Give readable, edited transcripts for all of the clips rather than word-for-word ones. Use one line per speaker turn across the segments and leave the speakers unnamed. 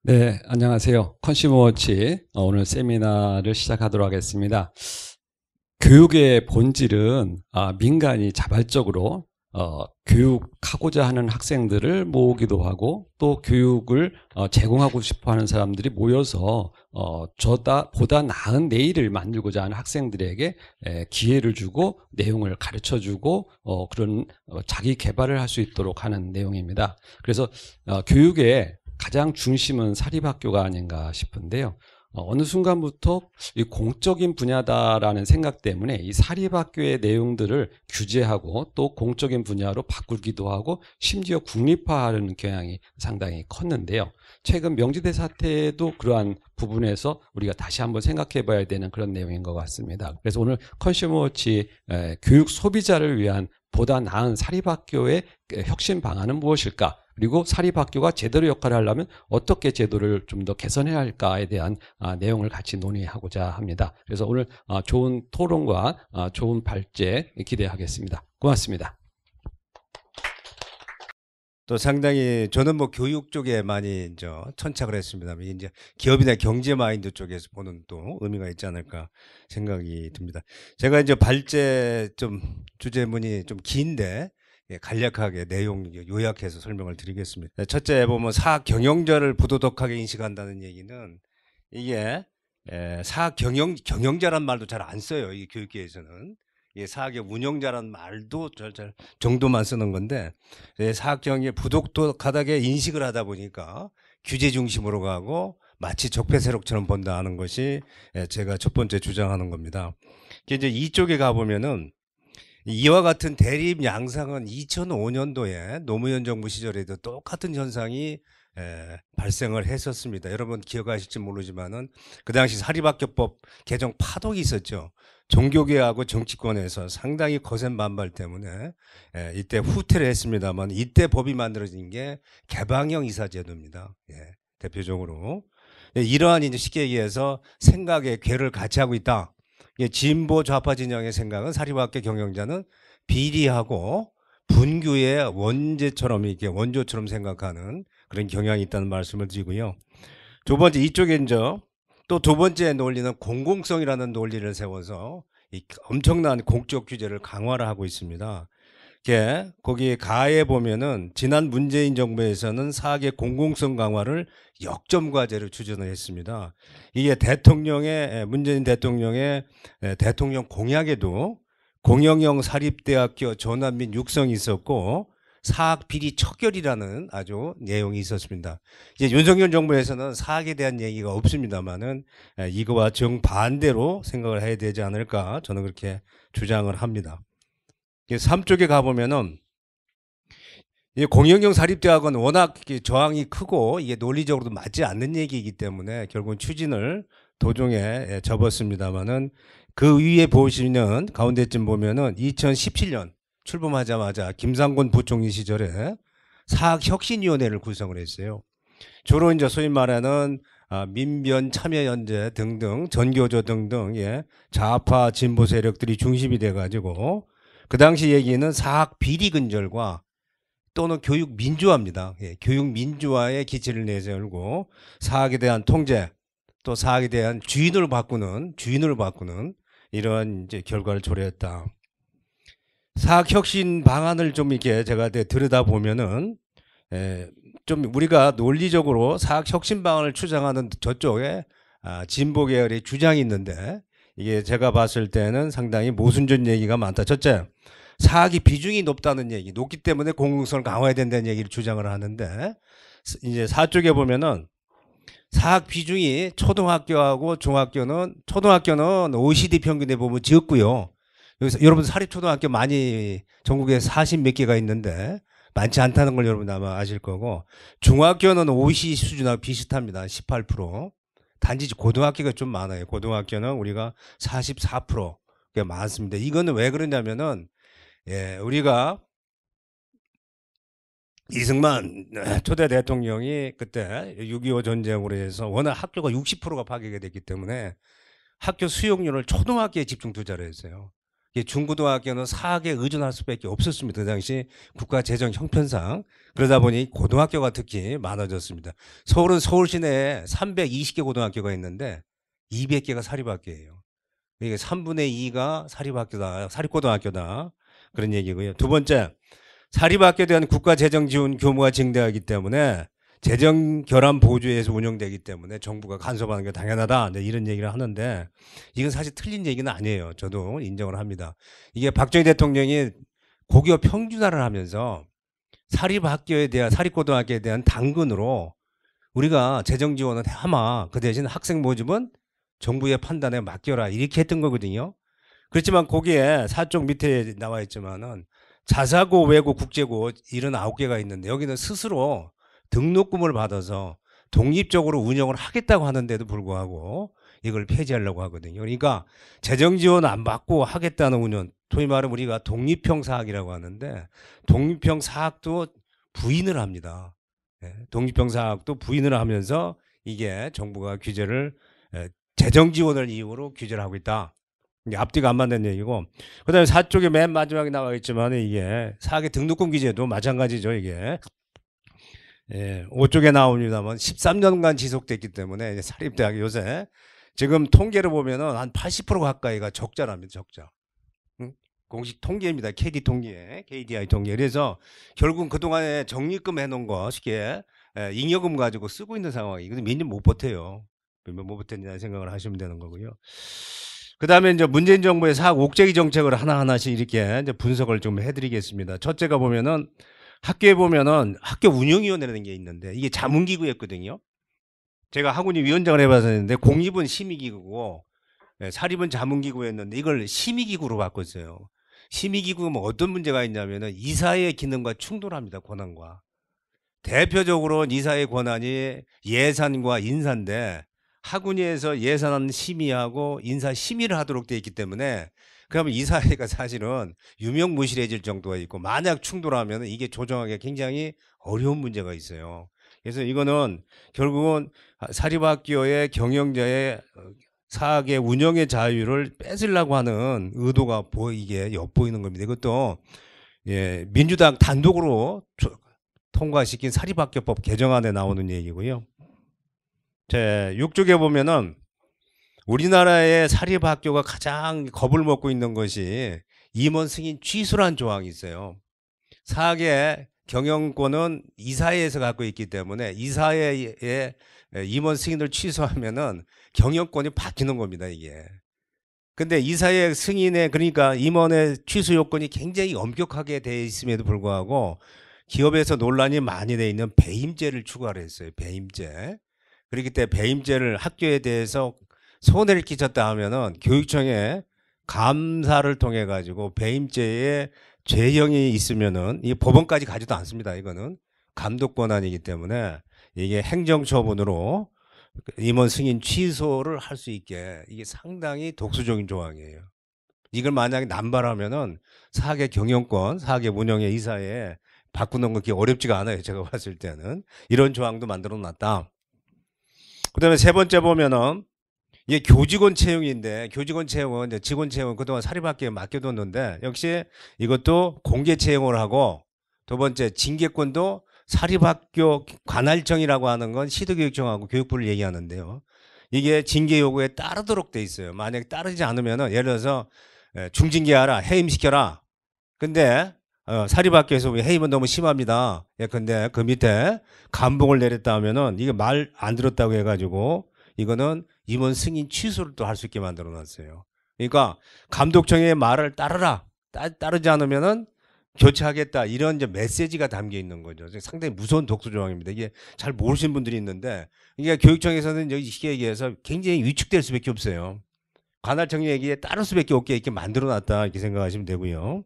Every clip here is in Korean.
네, 안녕하세요. 컨슈머워치 오늘 세미나를 시작하도록 하겠습니다. 교육의 본질은 민간이 자발적으로 교육하고자 하는 학생들을 모으기도 하고 또 교육을 제공하고 싶어하는 사람들이 모여서 보다 나은 내일을 만들고자 하는 학생들에게 기회를 주고 내용을 가르쳐주고 그런 자기 개발을 할 수 있도록 하는 내용입니다. 그래서 교육의 가장 중심은 사립학교가 아닌가 싶은데요. 어느 순간부터 이 공적인 분야다라는 생각 때문에 이 사립학교의 내용들을 규제하고 또 공적인 분야로 바꾸기도 하고 심지어 국립화하려는 경향이 상당히 컸는데요. 최근 명지대 사태도 그러한 부분에서 우리가 다시 한번 생각해 봐야 되는 그런 내용인 것 같습니다. 그래서 오늘 컨슈머워치 교육 소비자를 위한 보다 나은 사립학교의 혁신 방안은 무엇일까? 그리고 사립학교가 제대로 역할을 하려면 어떻게 제도를 좀 더 개선해야 할까에 대한 내용을 같이 논의하고자 합니다. 그래서 오늘 좋은 토론과 좋은 발제 기대하겠습니다. 고맙습니다.
또 상당히 저는 뭐 교육 쪽에 많이 이제 천착을 했습니다만 이제 기업이나 경제 마인드 쪽에서 보는 또 의미가 있지 않을까 생각이 듭니다. 제가 이제 발제 좀 주제문이 좀 긴데 간략하게 내용 요약해서 설명을 드리겠습니다. 첫째 보면 사학 경영자를 부도덕하게 인식한다는 얘기는 이게 사학 경영자란 말도 잘 안 써요. 이 교육계에서는. 사학의 운영자란 말도 잘 정도만 쓰는 건데 사학 경영에 부도덕하게 인식을 하다 보니까 규제 중심으로 가고 마치 적폐세력처럼 본다는 것이 제가 첫 번째 주장하는 겁니다. 이제 이쪽에 가보면은 이와 같은 대립 양상은 2005년도에 노무현 정부 시절에도 똑같은 현상이 발생을 했었습니다. 여러분 기억하실지 모르지만은 그 당시 사립학교법 개정 파동이 있었죠. 종교계하고 정치권에서 상당히 거센 반발 때문에 이때 후퇴를 했습니다만 이때 법이 만들어진 게 개방형 이사제도입니다. 대표적으로 이러한 이제 쉽게 얘기해서 생각의 궤를 같이 하고 있다. 진보 좌파 진영의 생각은 사립학교 경영자는 비리하고 분규의 원죄처럼 이렇게 원조처럼 생각하는 그런 경향이 있다는 말씀을 드리고요. 두 번째 이쪽에 이제 또 두 번째 논리는 공공성이라는 논리를 세워서 이 엄청난 공적 규제를 강화를 하고 있습니다. 거기 가에 보면은 지난 문재인 정부에서는 사학의 공공성 강화를 역점 과제로 추진을 했습니다. 이게 문재인 대통령의 대통령 공약에도 공영형 사립대학교 전환 및 육성이 있었고 사학 비리 척결이라는 아주 내용이 있었습니다. 이제 윤석열 정부에서는 사학에 대한 얘기가 없습니다만은 이거와 정반대로 생각을 해야 되지 않을까 저는 그렇게 주장을 합니다. 3쪽에 가보면은 공영형 사립대학은 워낙 저항이 크고 이게 논리적으로도 맞지 않는 얘기이기 때문에 결국은 추진을 도중에 접었습니다만은 그 위에 보시는 가운데쯤 보면은 2017년 출범하자마자 김상곤 부총리 시절에 사학혁신위원회를 구성을 했어요. 주로 이제 소위 말하는 민변 참여연대 등등 전교조 등등 좌파 진보 세력들이 중심이 돼가지고 그 당시 얘기는 사학 비리 근절과 또는 교육 민주화입니다. 교육 민주화의 기치를 내세우고 사학에 대한 통제 또 사학에 대한 주인을 바꾸는 이러한 이제 결과를 초래했다. 사학 혁신 방안을 좀 이렇게 제가 들여다 보면은 좀 우리가 논리적으로 사학 혁신 방안을 주장하는 저쪽에 진보 계열의 주장이 있는데 이게 제가 봤을 때는 상당히 모순전 얘기가 많다. 첫째, 사학이 비중이 높다는 얘기, 높기 때문에 공공성을 강화해야 된다는 얘기를 주장을 하는데 이제 4쪽에 보면은 사학 비중이 초등학교는 OECD 평균에 보면 적고요. 여기서 여러분 사립초등학교 많이 전국에 40 몇 개가 있는데 많지 않다는 걸 여러분 아마 아실 거고 중학교는 OECD 수준하고 비슷합니다. 18%. 단지 고등학교가 좀 많아요. 고등학교는 우리가 44%가 많습니다. 이거는 왜 그러냐면은 우리가 이승만 초대 대통령이 그때 6.25 전쟁으로 해서 워낙 학교가 60%가 파괴가 됐기 때문에 학교 수용료를 초등학교에 집중 투자를 했어요. 이게 중고등학교는 사학에 의존할 수밖에 없었습니다. 그 당시 국가 재정 형편상. 그러다 보니 고등학교가 특히 많아졌습니다. 서울은 서울 시내에 320개 고등학교가 있는데 200개가 사립학교예요. 이게 3분의 2가 사립학교다, 사립고등학교다. 그런 얘기고요. 두 번째, 사립학교에 대한 국가 재정 지원 규모가 증대하기 때문에 재정 결함 보조에서 운영되기 때문에 정부가 간섭하는 게 당연하다. 이런 얘기를 하는데 이건 사실 틀린 얘기는 아니에요. 저도 인정을 합니다. 이게 박정희 대통령이 고교 평준화를 하면서 사립학교에 대한 사립고등학교에 대한 당근으로 우리가 재정 지원은 하마 그 대신 학생 모집은 정부의 판단에 맡겨라 이렇게 했던 거거든요. 그렇지만 거기에 사쪽 밑에 나와 있지만은 자사고, 외고, 국제고 이런 9개가 있는데 여기는 스스로 등록금을 받아서 독립적으로 운영을 하겠다고 하는데도 불구하고 이걸 폐지하려고 하거든요. 그러니까 재정 지원 안 받고 하겠다는 운영, 소위 말하면 우리가 독립형 사학이라고 하는데 독립형 사학도 부인을 합니다. 독립형 사학도 부인을 하면서 이게 정부가 규제를 재정 지원을 이유로 규제를 하고 있다. 이게 앞뒤가 안 맞는 얘기고, 그다음에 4쪽에 맨 마지막에 나와 있지만 이게 사학의 등록금 규제도 마찬가지죠. 이게 5쪽에 나옵니다만 13년간 지속됐기 때문에 사립대학이 요새 지금 통계를 보면은 한 80% 가까이가 적자랍니다. 적자. 공식 통계입니다. KD 통계, KDI 통계. 그래서 결국 그동안에 적립금 해놓은 거 쉽게 잉여금 가지고 쓰고 있는 상황이 이거 몇 년 못 버텨요. 몇 못 버텼냐는 생각을 하시면 되는 거고요. 그 다음에 이제 문재인 정부의 사학 옥죄기 정책을 하나하나씩 이렇게 이제 분석을 좀 해드리겠습니다. 첫째가 보면은 학교에 보면은 학교 운영위원회라는 게 있는데 이게 자문기구였거든요. 제가 학원이 위원장을 해봤었는데 공립은 심의기구고 사립은 자문기구였는데 이걸 심의기구로 바꿨어요. 심의기구가 뭐 어떤 문제가 있냐면은 이사의 기능과 충돌합니다. 권한과. 대표적으로 이사의 권한이 예산과 인사인데 학원위에서 예산 심의하고 인사 심의를 하도록 되어 있기 때문에 그러면 이사회가 사실은 유명무실해질 정도가 있고 만약 충돌하면 이게 조정하기가 굉장히 어려운 문제가 있어요. 그래서 이거는 결국은 사립학교의 경영자의 사학의 운영의 자유를 뺏으려고 하는 의도가 이게 엿보이는 겁니다. 이것도 민주당 단독으로 통과시킨 사립학교법 개정안에 나오는 얘기고요. 제 6쪽에 보면은 우리나라의 사립학교가 가장 겁을 먹고 있는 것이 임원 승인 취소란 조항이 있어요. 사학의 경영권은 이사회에서 갖고 있기 때문에 이사회의 임원 승인을 취소하면은 경영권이 바뀌는 겁니다, 이게. 근데 이사회 승인에 그러니까 임원의 취소 요건이 굉장히 엄격하게 되어 있음에도 불구하고 기업에서 논란이 많이 돼 있는 배임죄를 추가를 했어요. 배임죄. 그렇기 때문에 배임죄를 학교에 대해서 손해를 끼쳤다 하면은 교육청에 감사를 통해 가지고 배임죄에 죄형이 있으면은 이 법원까지 가지도 않습니다. 이거는 감독 권한이기 때문에 이게 행정처분으로 임원 승인 취소를 할 수 있게 이게 상당히 독수적인 조항이에요. 이걸 만약에 남발하면은 사학의 경영권, 사학의 운영의 이사에 바꾸는 거 그게 어렵지가 않아요. 제가 봤을 때는 이런 조항도 만들어 놨다. 그다음에 세 번째 보면은 이게 교직원 채용인데 교직원 채용은 이제 직원 채용은 그동안 사립학교에 맡겨뒀는데 역시 이것도 공개 채용을 하고 두 번째 징계권도 사립학교 관할청이라고 하는 건 시도교육청하고 교육부를 얘기하는데요. 이게 징계 요구에 따르도록 돼 있어요. 만약에 따르지 않으면은 예를 들어서 중징계하라, 해임시켜라. 근데 사립학교에서 해임은 너무 심합니다. 근데 그 밑에 감봉을 내렸다 하면은 이게 말 안 들었다고 해가지고 이거는 임원 승인 취소를 또 할 수 있게 만들어 놨어요. 그러니까 감독청의 말을 따르라. 따르지 않으면은 교체하겠다. 이런 이제 메시지가 담겨 있는 거죠. 상당히 무서운 독소 조항입니다. 이게 잘 모르시는 분들이 있는데 이게 교육청에서는 여기 쉽게 얘기해서 굉장히 위축될 수밖에 없어요. 관할청 얘기에 따를 수밖에 없게 이렇게 만들어 놨다. 이렇게 생각하시면 되고요.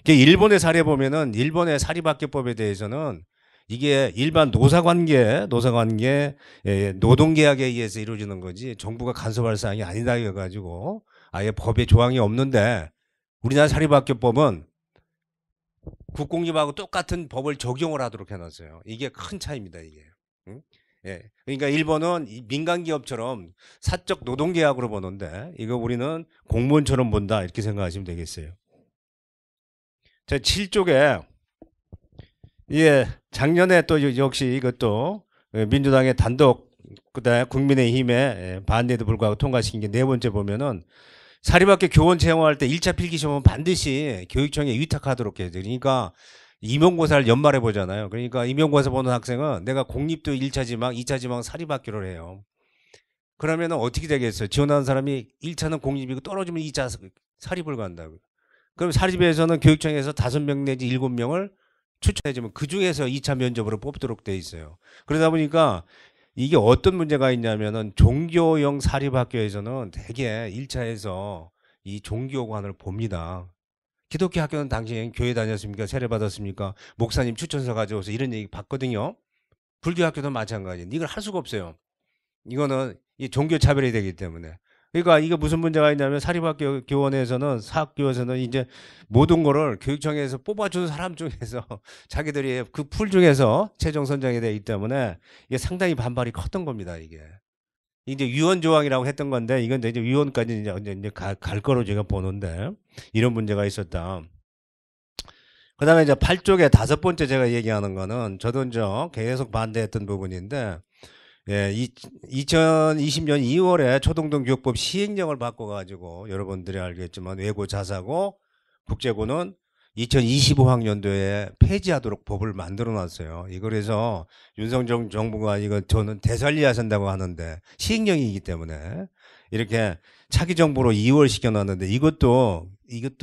일본의 사례 보면은 일본의 사립학교법에 대해서는 이게 일반 노사관계, 노동계약에 의해서 이루어지는 거지 정부가 간섭할 사항이 아니다 해가지고 아예 법에 조항이 없는데 우리나라 사립학교법은 국공립하고 똑같은 법을 적용을 하도록 해놨어요. 이게 큰 차이입니다. 이게. 응? 예. 그러니까 일본은 이 민간 기업처럼 사적 노동 계약으로 보는데 이거 우리는 공무원처럼 본다 이렇게 생각하시면 되겠어요. 제 7쪽에 예, 작년에 또 역시 이것도 민주당의 단독 그다음에 국민의힘의 반대에도 불구하고 통과시킨 게 네 번째 보면은 사립학교 교원 채용할 때 1차 필기시험은 반드시 교육청에 위탁하도록 해야 돼. 그러니까 임용고사를 연말에 보잖아요. 그러니까 임용고사 보는 학생은 내가 공립도 1차 지망, 2차 지망 사립학교를 해요. 그러면 어떻게 되겠어요? 지원하는 사람이 1차는 공립이고 떨어지면 2차 사립을 간다고요. 그럼 사립에서는 교육청에서 5명 내지 7명을 추천해주면 그 중에서 2차 면접으로 뽑도록 돼 있어요. 그러다 보니까 이게 어떤 문제가 있냐면은 종교형 사립학교에서는 대개 1차에서 이 종교관을 봅니다. 기독교 학교는 당신 교회 다녔습니까? 세례 받았습니까? 목사님 추천서 가져오서 이런 얘기 봤거든요. 불교 학교도 마찬가지예요. 이걸 할 수가 없어요. 이거는 이 종교 차별이 되기 때문에. 그러니까 이게 무슨 문제가 있냐면 사립학교 교원에서는 사학교에서는 이제 모든 거를 교육청에서 뽑아주는 사람 중에서 자기들이 그 풀 중에서 최종 선정이 되기 때문에 이게 상당히 반발이 컸던 겁니다. 이게 이제 위원 조항이라고 했던 건데 이건 이제 위원까지 이제 갈 거로 제가 보는데 이런 문제가 있었다. 그다음에 이제 8쪽에 다섯 번째 제가 얘기하는 거는 저도 이제 계속 반대했던 부분인데 예, 2020년 2월에 초등등 교육법 시행령을 바꿔가지고 여러분들이 알겠지만 외고 자사고 국제고는 2025학년도에 폐지하도록 법을 만들어 놨어요. 이거래서 윤석열 정부가 이거 저는 되살려야한다고 하는데 시행령이기 때문에 이렇게 차기 정부로 2월 시켜놨는데 이것도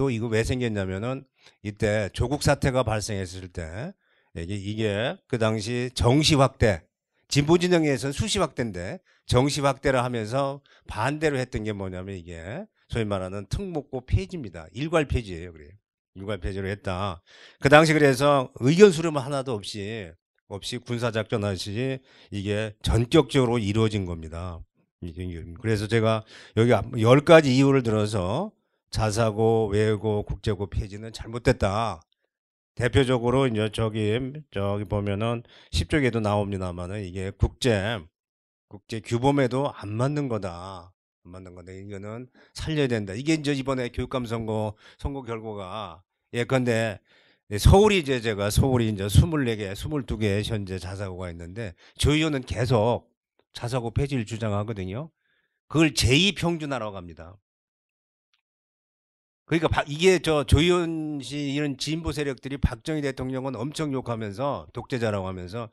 이거 왜 생겼냐면은 이때 조국 사태가 발생했을 때 이게 그 당시 정시 확대 진보 진영에서는 수시 확대인데 정시 확대를 하면서 반대로 했던 게 뭐냐면 이게 소위 말하는 특목고 폐지입니다. 일괄 폐지예요. 그래요. 일괄 폐지로 했다. 그 당시 그래서 의견 수렴 하나도 없이 군사작전 하시 이게 전격적으로 이루어진 겁니다. 그래서 제가 여기 10가지 이유를 들어서 자사고, 외고, 국제고 폐지는 잘못됐다. 대표적으로 이제 저기 보면은 10쪽에도 나옵니다만은 이게 국제 규범에도 안 맞는 거다. 안 맞는 건데 이거는 살려야 된다. 이게 이제 이번에 교육감 선거 결과가 예컨대 서울이 이제 서울이 이제 24개, 22개 현재 자사고가 있는데 저 의원은 계속 자사고 폐지를 주장하거든요. 그걸 제2평준화라고 합니다. 그러니까 이게 조희연 씨 이런 진보 세력들이 박정희 대통령은 엄청 욕하면서 독재자라고 하면서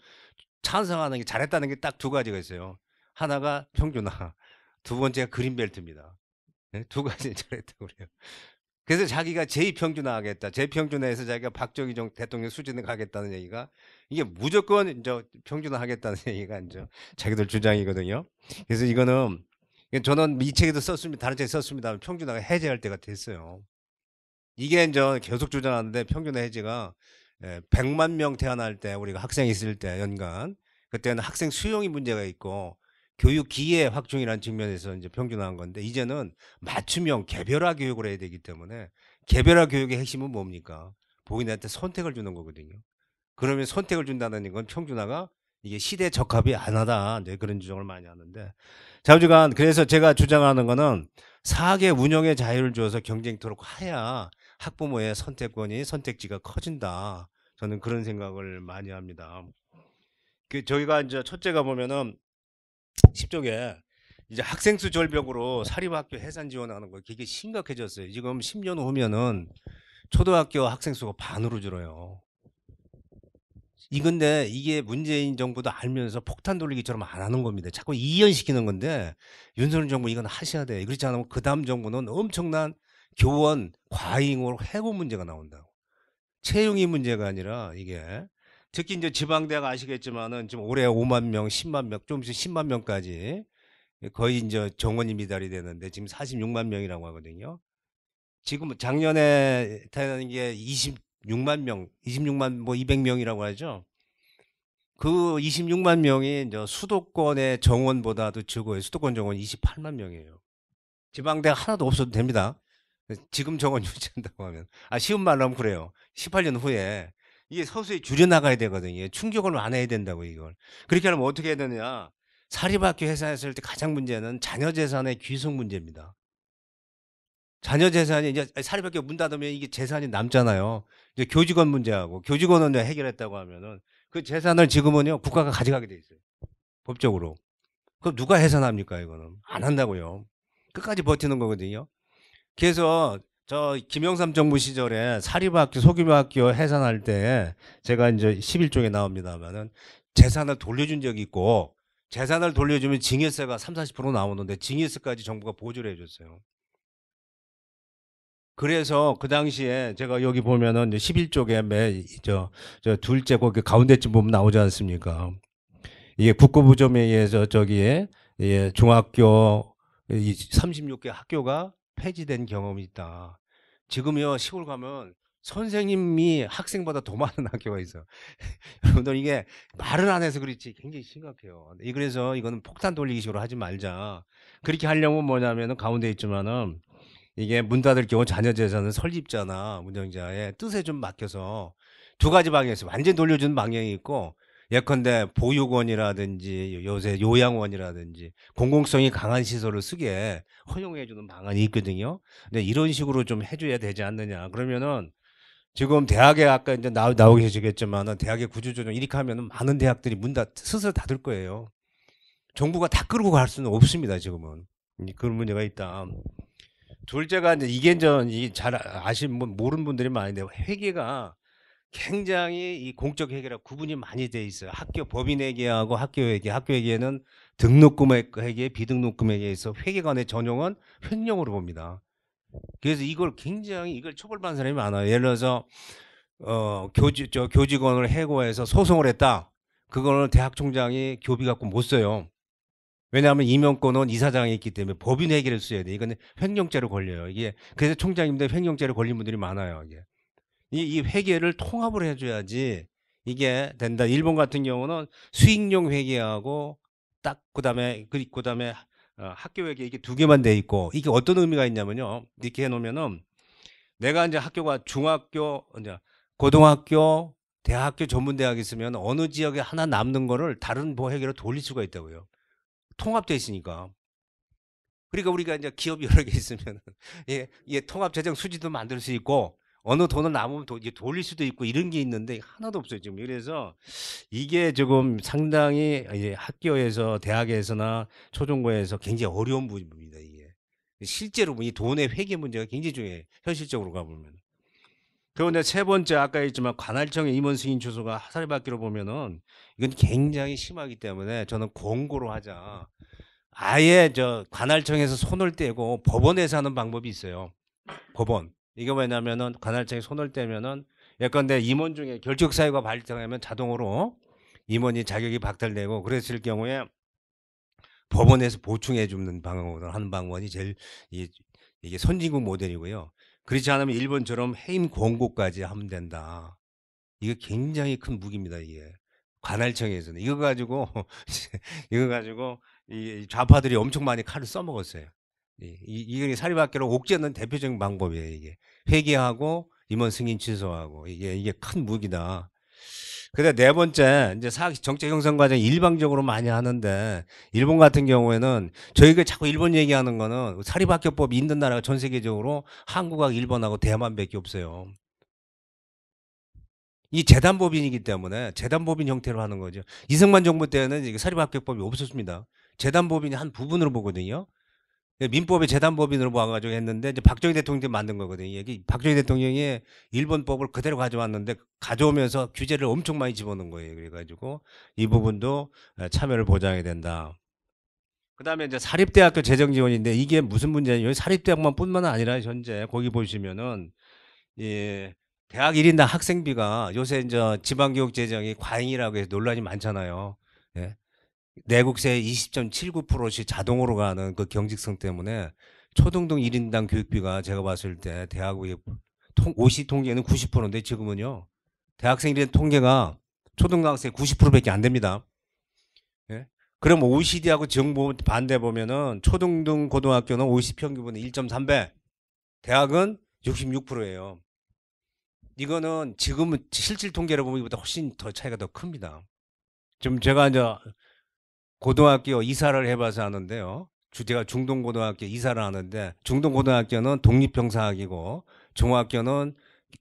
찬성하는 게 잘했다는 게 딱 두 가지가 있어요. 하나가 평준화, 두 번째가 그린벨트입니다. 네? 두 가지 잘했다고 그래요. 그래서 자기가 제2평준화 하겠다. 제2평준화해서 자기가 박정희 대통령 수준에 가겠다는 얘기가 이게 무조건 이제 평준화 하겠다는 얘기가 이제 자기들 주장이거든요. 그래서 이거는 저는 이 책에도 썼습니다. 다른 책에 썼습니다. 평준화가 해제할 때가 됐어요. 이게 이제 계속 주장하는데 평균 해지가 100만 명 태어날 때 우리가 학생 있을 때 연간 그때는 학생 수용이 문제가 있고 교육 기회 확충이라는 측면에서 이제 평균화한 건데 이제는 맞춤형 개별화 교육을 해야 되기 때문에 개별화 교육의 핵심은 뭡니까? 본인한테 선택을 주는 거거든요. 그러면 선택을 준다는 건 평준화가 이게 시대 적합이 안 하다. 이제 그런 주장을 많이 하는데 자우지간 그래서 제가 주장하는 거는 사학의 운영의 자유를 줘서 경쟁토록 해야 학부모의 선택지가 커진다. 저는 그런 생각을 많이 합니다. 저희가 이제 첫째가 보면은 10쪽에 이제 학생 수 절벽으로 사립학교 해산 지원하는 거 이게 심각해졌어요. 지금 10년 후면은 초등학교 학생 수가 반으로 줄어요. 이건데 이게 문재인 정부도 알면서 폭탄 돌리기처럼 안 하는 겁니다. 자꾸 이연시키는 건데 윤석열 정부 이건 하셔야 돼요. 그렇지 않으면 그 다음 정부는 엄청난 교원 과잉으로 해고 문제가 나온다고. 채용이 문제가 아니라 이게 특히 이제 지방대학 아시겠지만은 지금 올해 5만 명, 10만 명, 좀 있으면 10만 명까지 거의 이제 정원이 미달이 되는데 지금 46만 명이라고 하거든요. 지금 작년에 태어난 게 26만 명, 26만 뭐 200명이라고 하죠. 그 26만 명이 이제 수도권의 정원보다도 적어요. 수도권 정원 28만 명이에요. 지방대학 하나도 없어도 됩니다. 지금 정원 유지한다고 하면. 쉬운 말로 하면 그래요. 18년 후에 이게 서서히 줄여나가야 되거든요. 충족을 안 해야 된다고 이걸. 그렇게 하면 어떻게 해야 되느냐. 사립학교 해산했을 때 가장 문제는 자녀 재산의 귀속 문제입니다. 자녀 재산이 이제 사립학교 문 닫으면 이게 재산이 남잖아요. 이제 교직원 문제하고 교직원은 해결했다고 하면은 그 재산을 지금은요 국가가 가져가게 돼 있어요. 법적으로. 그럼 누가 해산합니까 이거는? 안 한다고요. 끝까지 버티는 거거든요. 그래서 저 김영삼 정부 시절에 사립학교 소규모학교 해산할 때 제가 이제 11조에 나옵니다만은 재산을 돌려준 적이 있고 재산을 돌려주면 징여세가 30~40% 나오는데 징여세까지 정부가 보조를 해줬어요. 그래서 그 당시에 제가 여기 보면은 11쪽에 저 둘째 거기 가운데쯤 보면 나오지 않습니까? 이게 국고부점에 의해서 저기에 예, 중학교 36개 학교가 폐지된 경험이 있다. 지금요 시골 가면 선생님이 학생보다 더 많은 학교가 있어. 여러분들 이게 말은 안 해서 그렇지 굉장히 심각해요. 그래서 이거는 폭탄 돌리기식으로 하지 말자. 그렇게 하려면 뭐냐면은 가운데 있지만은 이게 문 닫을 경우 자녀 재산은 설립자나 운영자의 뜻에 좀 맡겨서 두 가지 방향이 있어요. 완전 돌려주는 방향이 있고 예컨대 보육원이라든지 요새 요양원이라든지 공공성이 강한 시설을 쓰게 허용해 주는 방안이 있거든요. 근데 이런 식으로 좀 해줘야 되지 않느냐. 그러면은 지금 대학에 아까 이제 나오고 계시겠지만은 대학의 구조조정 이렇게 하면은 많은 대학들이 스스로 닫을 거예요. 정부가 다 끌고 갈 수는 없습니다. 지금은 그런 문제가 있다. 둘째가 이제 이게 잘 모르는 분들이 많은데 회계가 굉장히 이 공적 회계랑 구분이 많이 돼 있어요. 학교 법인 회계하고 학교 회계는 등록금 회계, 비등록금 회계에서 회계관의 전용은 횡령으로 봅니다. 그래서 이걸 처벌받는 사람이 많아요. 예를 들어서 교직원을 해고해서 소송을 했다. 그거는 대학 총장이 교비 갖고 못 써요. 왜냐하면 임용권은 이사장이 있기 때문에 법인 회계를 써야 돼. 이거는 횡령죄로 걸려요. 이게 그래서 총장님들 횡령죄로 걸린 분들이 많아요. 이게 이 회계를 통합을 해줘야지 이게 된다. 일본 같은 경우는 수익용 회계하고 딱 그다음에 학교 회계 이게 두 개만 돼 있고 이게 어떤 의미가 있냐면요. 이렇게 해놓으면은 내가 이제 학교가 중학교, 이제 고등학교, 대학교 전문대학이 있으면 어느 지역에 하나 남는 거를 다른 회계로 돌릴 수가 있다고요. 통합돼 있으니까. 그러니까 우리가 이제 기업이 여러 개 있으면 예, 통합 재정 수지도 만들 수 있고 어느 돈을 남으면 돌릴 수도 있고 이런 게 있는데 하나도 없어요 지금. 그래서 이게 지금 상당히 학교에서 대학에서나 초중고에서 굉장히 어려운 부분입니다. 이게 실제로 이 돈의 회계 문제가 굉장히 중요해요. 현실적으로 가보면. 그런데 세 번째 아까 했지만 관할청의 임원 승인 취소가 사립학교로 보면은 이건 굉장히 심하기 때문에 저는 권고로 하자. 아예 관할청에서 손을 떼고 법원에서 하는 방법이 있어요. 법원. 이게 왜냐면은 관할청에 손을 떼면은 예컨대 임원 중에 결격 사유가 발생하면 자동으로 임원이 자격이 박탈되고 그랬을 경우에 법원에서 보충해 주는 방법으로 하는 방법이 제일 이게 선진국 모델이고요. 그렇지 않으면 일본처럼 해임 권고까지 하면 된다. 이거 굉장히 큰 무기입니다. 이게 관할청에서는 이거 가지고 이 좌파들이 엄청 많이 칼을 써먹었어요. 이게 사립학교로 옥죄는 대표적인 방법이에요. 이게 회계하고 임원 승인 취소하고 이게 큰 무기다. 근데 네 번째 이제 정책 형성 과정 일방적으로 많이 하는데 일본 같은 경우에는 저희가 자꾸 일본 얘기하는 거는 사립학교법이 있는 나라가 전 세계적으로 한국하고 일본하고 대만밖에 없어요. 이 재단법인이기 때문에 재단법인 형태로 하는 거죠. 이승만 정부 때는 사립학교법이 없었습니다. 재단법인이 한 부분으로 보거든요. 민법의 재단법인으로 봐가지고 했는데 이제 박정희 대통령이 만든 거거든요. 이게 박정희 대통령이 일본법을 그대로 가져왔는데 가져오면서 규제를 엄청 많이 집어넣은 거예요. 그래가지고 이 부분도 참여를 보장해야 된다. 그다음에 이제 사립대학교 재정 지원인데 이게 무슨 문제냐면 사립대학만뿐만 아니라 현재 거기 보시면은 대학 1인당 학생비가 요새 이제 지방교육 재정이 과잉이라고 해서 논란이 많잖아요. 예. 내국세 20.79%씩 자동으로 가는 그 경직성 때문에 초등등 1인당 교육비가 제가 봤을 때 대학의 OECD 통계는 90%인데 지금은요. 대학생들의 통계가 초등학생 90%밖에 안 됩니다. 예? 그럼 OECD하고 정부 반대 보면은 초등등 고등학교는 OECD 평균은 1.3배, 대학은 66%예요. 이거는 지금은 실질 통계를 보면 이보다 훨씬 더 차이가 더 큽니다. 좀 제가 이제 고등학교 이사를 해봐서 아는데요. 제가 중동고등학교 이사를 하는데 중동고등학교는 독립형사학이고 중학교는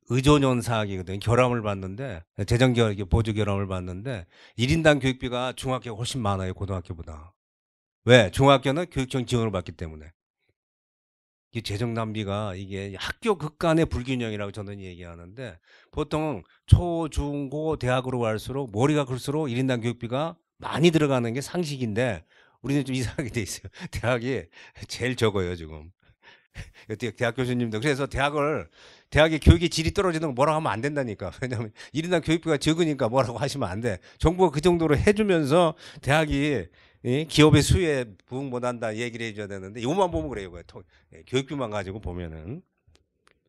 의존연사학이거든요. 결함을 받는데 재정결 보조 결함을 받는데 1인당 교육비가 중학교가 훨씬 많아요. 고등학교보다. 왜? 중학교는 교육청 지원을 받기 때문에. 이 재정 낭비가 이게 학교 극간의 불균형이라고 저는 얘기하는데 보통 초, 중, 고, 대학으로 갈수록 머리가 클수록 1인당 교육비가 많이 들어가는 게 상식인데 우리는 좀 이상하게 돼 있어요. 대학이 제일 적어요, 지금. 대학 교수님도. 그래서 대학의 교육의 질이 떨어지는 거 뭐라고 하면 안 된다니까. 왜냐하면 1인당 교육비가 적으니까 뭐라고 하시면 안 돼. 정부가 그 정도로 해주면서 대학이 기업의 수혜에 부응 못한다 얘기를 해줘야 되는데 이것만 보면 그래요. 교육비만 가지고 보면은.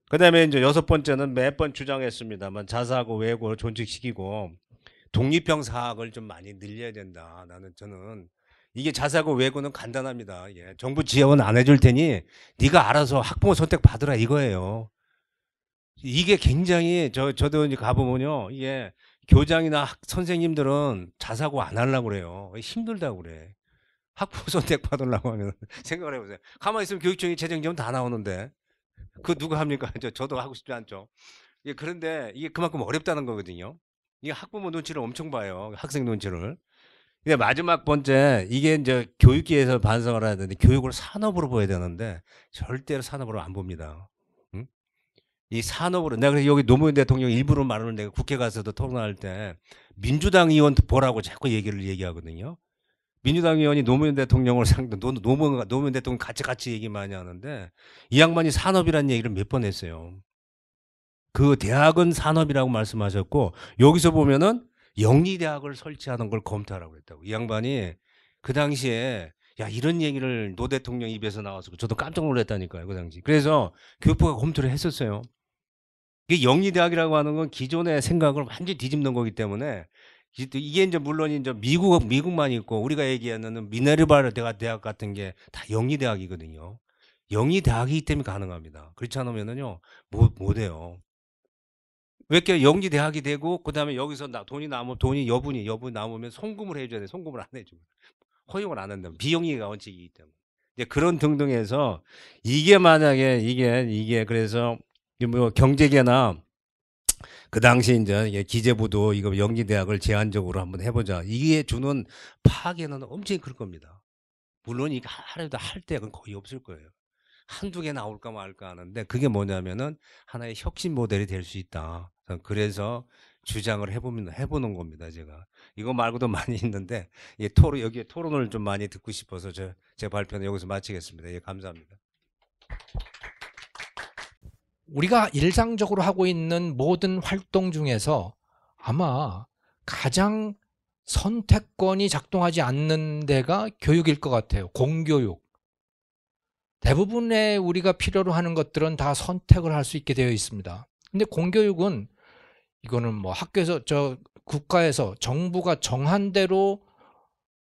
그다음에 이제 6번째는 매번 주장했습니다만 자사고 외고를 존직시키고 독립형 사학을 좀 많이 늘려야 된다. 저는 이게 자사고 외고는 간단합니다. 예. 정부 지원 안 해줄 테니 네가 알아서 학부모 선택 받으라 이거예요. 이게 굉장히 저도 이제 가보면요. 이게 교장이나 선생님들은 자사고 안 하려고 그래요. 힘들다고 그래. 학부모 선택 받으려고 하면 생각을 해보세요. 가만히 있으면 교육청이 재정 지원 다 나오는데 그거 누가 합니까? 저도 하고 싶지 않죠. 예, 그런데 이게 그만큼 어렵다는 거거든요. 이게 학부모 눈치를 엄청 봐요. 학생 눈치를. 근데 마지막 번째 이게 이제 교육계에서 반성을 해야 되는데 교육을 산업으로 보야 되는데 절대로 산업으로 안 봅니다. 응? 이 산업으로 내가 그래서 여기 노무현 대통령 일부러 말하는 내가 국회 가서도 토론할 때 민주당 의원 보라고 자꾸 얘기하거든요. 민주당 의원이 노무현 대통령을 노무현 대통령 같이 얘기 많이 하는데 이 양반이 산업이라는 얘기를 몇 번 했어요. 그 대학은 산업이라고 말씀하셨고 여기서 보면은 영리대학을 설치하는 걸 검토하라고 했다고. 이 양반이 그 당시에 야 이런 얘기를 노 대통령 입에서 나와서 저도 깜짝 놀랐다니까요. 그 당시. 그래서 교육부가 검토를 했었어요. 이게 영리대학이라고 하는 건 기존의 생각을 완전히 뒤집는 거기 때문에 이게 이제 물론 이제 미국만 있고 우리가 얘기하는 미네르바 대학 같은 게 다 영리대학이거든요. 영리대학이기 때문에 가능합니다. 그렇지 않으면은요 못 해요. 왜 이렇게 영리대학이 되고 그다음에 여기서 돈이 여분이 남으면 송금을 해줘야 돼. 송금을 안 해줘. 허용을 안 한다. 비영리가 원칙이기 때문에. 이제 그런 등등해서 이게 만약에 이게 그래서 뭐 경제계나 그 당시 이제 기재부도 이거 영리대학을 제한적으로 한번 해보자. 이게 주는 파괴는 엄청 클 겁니다. 물론 이게 하루도 할 때가 거의 없을 거예요. 한두 개 나올까 말까 하는데 그게 뭐냐면은 하나의 혁신 모델이 될 수 있다. 그래서 주장을 해보는 겁니다. 제가 이거 말고도 많이 있는데 여기에 토론을 좀 많이 듣고 싶어서 제 발표는 여기서 마치겠습니다. 예, 감사합니다.
우리가 일상적으로 하고 있는 모든 활동 중에서 아마 가장 선택권이 작동하지 않는 데가 교육일 것 같아요. 공교육. 대부분의 우리가 필요로 하는 것들은 다 선택을 할 수 있게 되어 있습니다. 근데 공교육은 이거는 뭐 학교에서 국가에서 정부가 정한 대로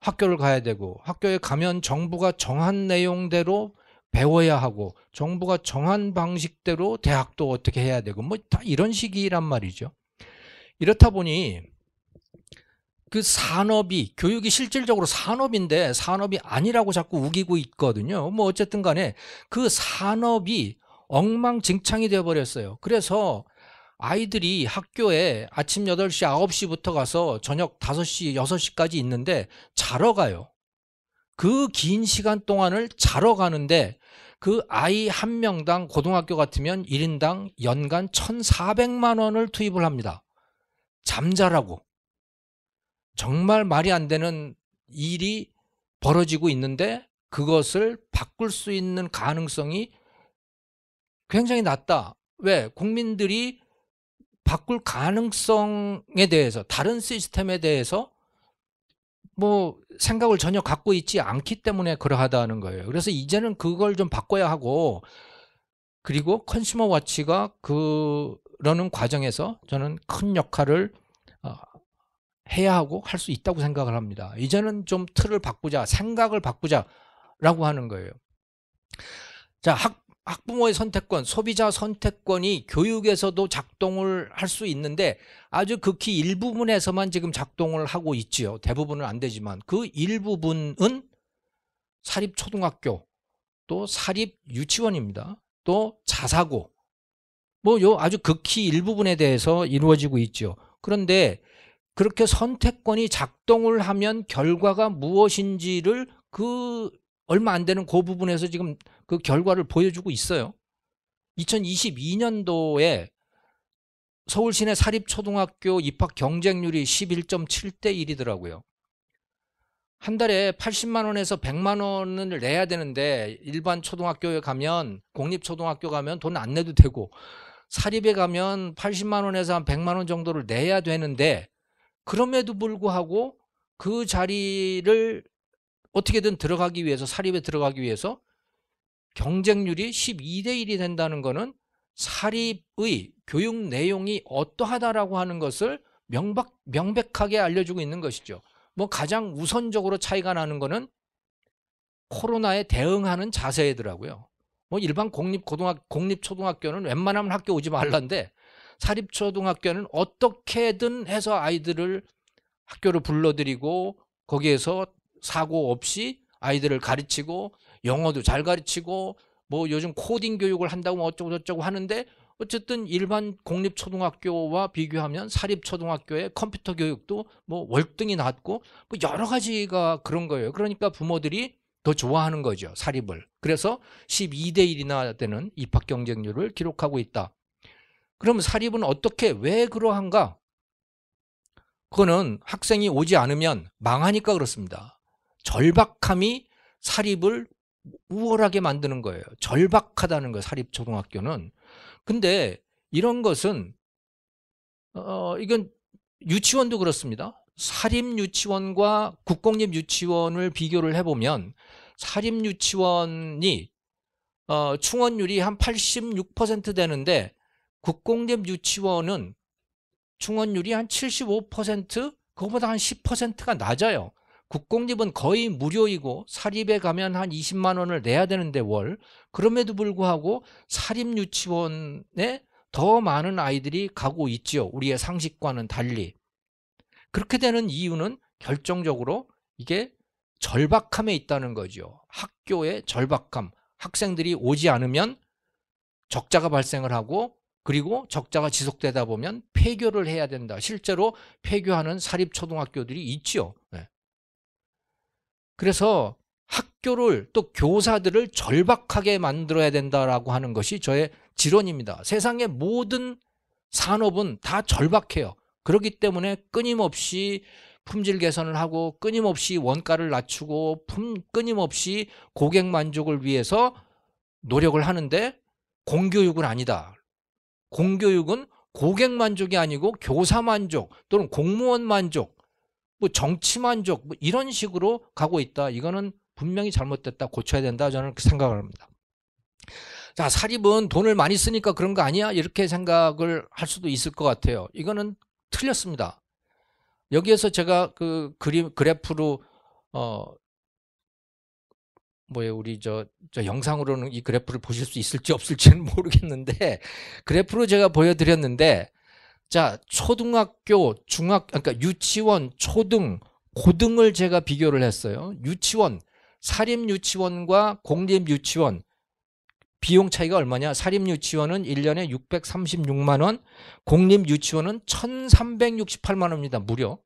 학교를 가야 되고 학교에 가면 정부가 정한 내용대로 배워야 하고 정부가 정한 방식대로 대학도 어떻게 해야 되고 뭐 다 이런 식이란 말이죠. 이렇다 보니 그 교육이 실질적으로 산업인데 산업이 아니라고 자꾸 우기고 있거든요. 뭐 어쨌든 간에 그 산업이 엉망진창이 되어버렸어요. 그래서 아이들이 학교에 아침 8시, 9시부터 가서 저녁 5시, 6시까지 있는데 자러 가요. 그 긴 시간 동안을 자러 가는데 그 아이 한 명당 고등학교 같으면 1인당 연간 1,400만 원을 투입을 합니다. 잠자라고. 정말 말이 안 되는 일이 벌어지고 있는데 그것을 바꿀 수 있는 가능성이 굉장히 낮다. 왜? 국민들이 바꿀 가능성에 대해서 다른 시스템에 대해서 뭐 생각을 전혀 갖고 있지 않기 때문에 그러하다는 거예요. 그래서 이제는 그걸 좀 바꿔야 하고 그리고 컨슈머 워치가 그러는 과정에서 저는 큰 역할을 해야 하고 할 수 있다고 생각을 합니다. 이제는 좀 틀을 바꾸자, 생각을 바꾸자라고 하는 거예요. 자, 학부모의 선택권, 소비자 선택권이 교육에서도 작동을 할 수 있는데 아주 극히 일부분에서만 지금 작동을 하고 있지요. 대부분은 안 되지만 그 일부분은 사립초등학교, 또 사립유치원입니다. 또 자사고, 뭐 요 아주 극히 일부분에 대해서 이루어지고 있죠. 그런데 그렇게 선택권이 작동을 하면 결과가 무엇인지를 그 얼마 안 되는 그 부분에서 지금 그 결과를 보여주고 있어요. 2022년도에 서울시내 사립초등학교 입학 경쟁률이 11.7대 1이더라고요. 한 달에 80만 원에서 100만 원을 내야 되는데 일반 초등학교에 가면, 공립초등학교 가면 돈 안 내도 되고 사립에 가면 80만 원에서 한 100만 원 정도를 내야 되는데 그럼에도 불구하고 그 자리를 어떻게든 들어가기 위해서, 사립에 들어가기 위해서 경쟁률이 12대 1이 된다는 것은 사립의 교육 내용이 어떠하다라고 하는 것을 명백하게 알려주고 있는 것이죠. 뭐 가장 우선적으로 차이가 나는 것은 코로나에 대응하는 자세더라고요. 뭐 일반 공립초등학교는 웬만하면 학교 오지 말란데 사립초등학교는 어떻게든 해서 아이들을 학교로 불러들이고 거기에서 사고 없이 아이들을 가르치고 영어도 잘 가르치고 뭐 요즘 코딩 교육을 한다고 뭐 어쩌고 저쩌고 하는데 어쨌든 일반 공립초등학교와 비교하면 사립초등학교의 컴퓨터 교육도 뭐 월등히 낮고 뭐 여러 가지가 그런 거예요. 그러니까 부모들이 더 좋아하는 거죠, 사립을. 그래서 12대 1이나 되는 입학 경쟁률을 기록하고 있다. 그럼 사립은 어떻게, 왜 그러한가? 그거는 학생이 오지 않으면 망하니까 그렇습니다. 절박함이 사립을 우월하게 만드는 거예요. 절박하다는 거예요, 사립초등학교는. 근데 이런 것은 이건 유치원도 그렇습니다. 사립유치원과 국공립유치원을 비교를 해보면 사립유치원이 충원율이 한 86% 되는데 국공립유치원은 충원율이 한 75%, 그거보다 한 10%가 낮아요. 국공립은 거의 무료이고 사립에 가면 한 20만 원을 내야 되는데 월. 그럼에도 불구하고 사립유치원에 더 많은 아이들이 가고 있죠. 우리의 상식과는 달리. 그렇게 되는 이유는 결정적으로 이게 절박함에 있다는 거죠. 학교의 절박함. 학생들이 오지 않으면 적자가 발생을 하고 그리고 적자가 지속되다 보면 폐교를 해야 된다. 실제로 폐교하는 사립초등학교들이 있죠. 네. 그래서 학교를 또 교사들을 절박하게 만들어야 된다라고 하는 것이 저의 지론입니다. 세상의 모든 산업은 다 절박해요. 그렇기 때문에 끊임없이 품질 개선을 하고 끊임없이 원가를 낮추고 끊임없이 고객 만족을 위해서 노력을 하는데 공교육은 아니다. 공교육은 고객 만족이 아니고 교사 만족 또는 공무원 만족, 뭐 정치 만족 뭐 이런 식으로 가고 있다. 이거는 분명히 잘못됐다. 고쳐야 된다. 저는 그렇게 생각을 합니다. 자, 사립은 돈을 많이 쓰니까 그런 거 아니야? 이렇게 생각을 할 수도 있을 것 같아요. 이거는 틀렸습니다. 여기에서 제가 그 그래프로 우리 저 영상으로는 이 그래프를 보실 수 있을지 없을지는 모르겠는데 그래프로 제가 보여드렸는데, 자, 초등학교, 그러니까 유치원, 초등, 고등을 제가 비교를 했어요. 유치원, 사립유치원과 공립유치원 비용 차이가 얼마냐? 사립유치원은 1년에 636만 원, 공립유치원은 1368만 원입니다. 무려.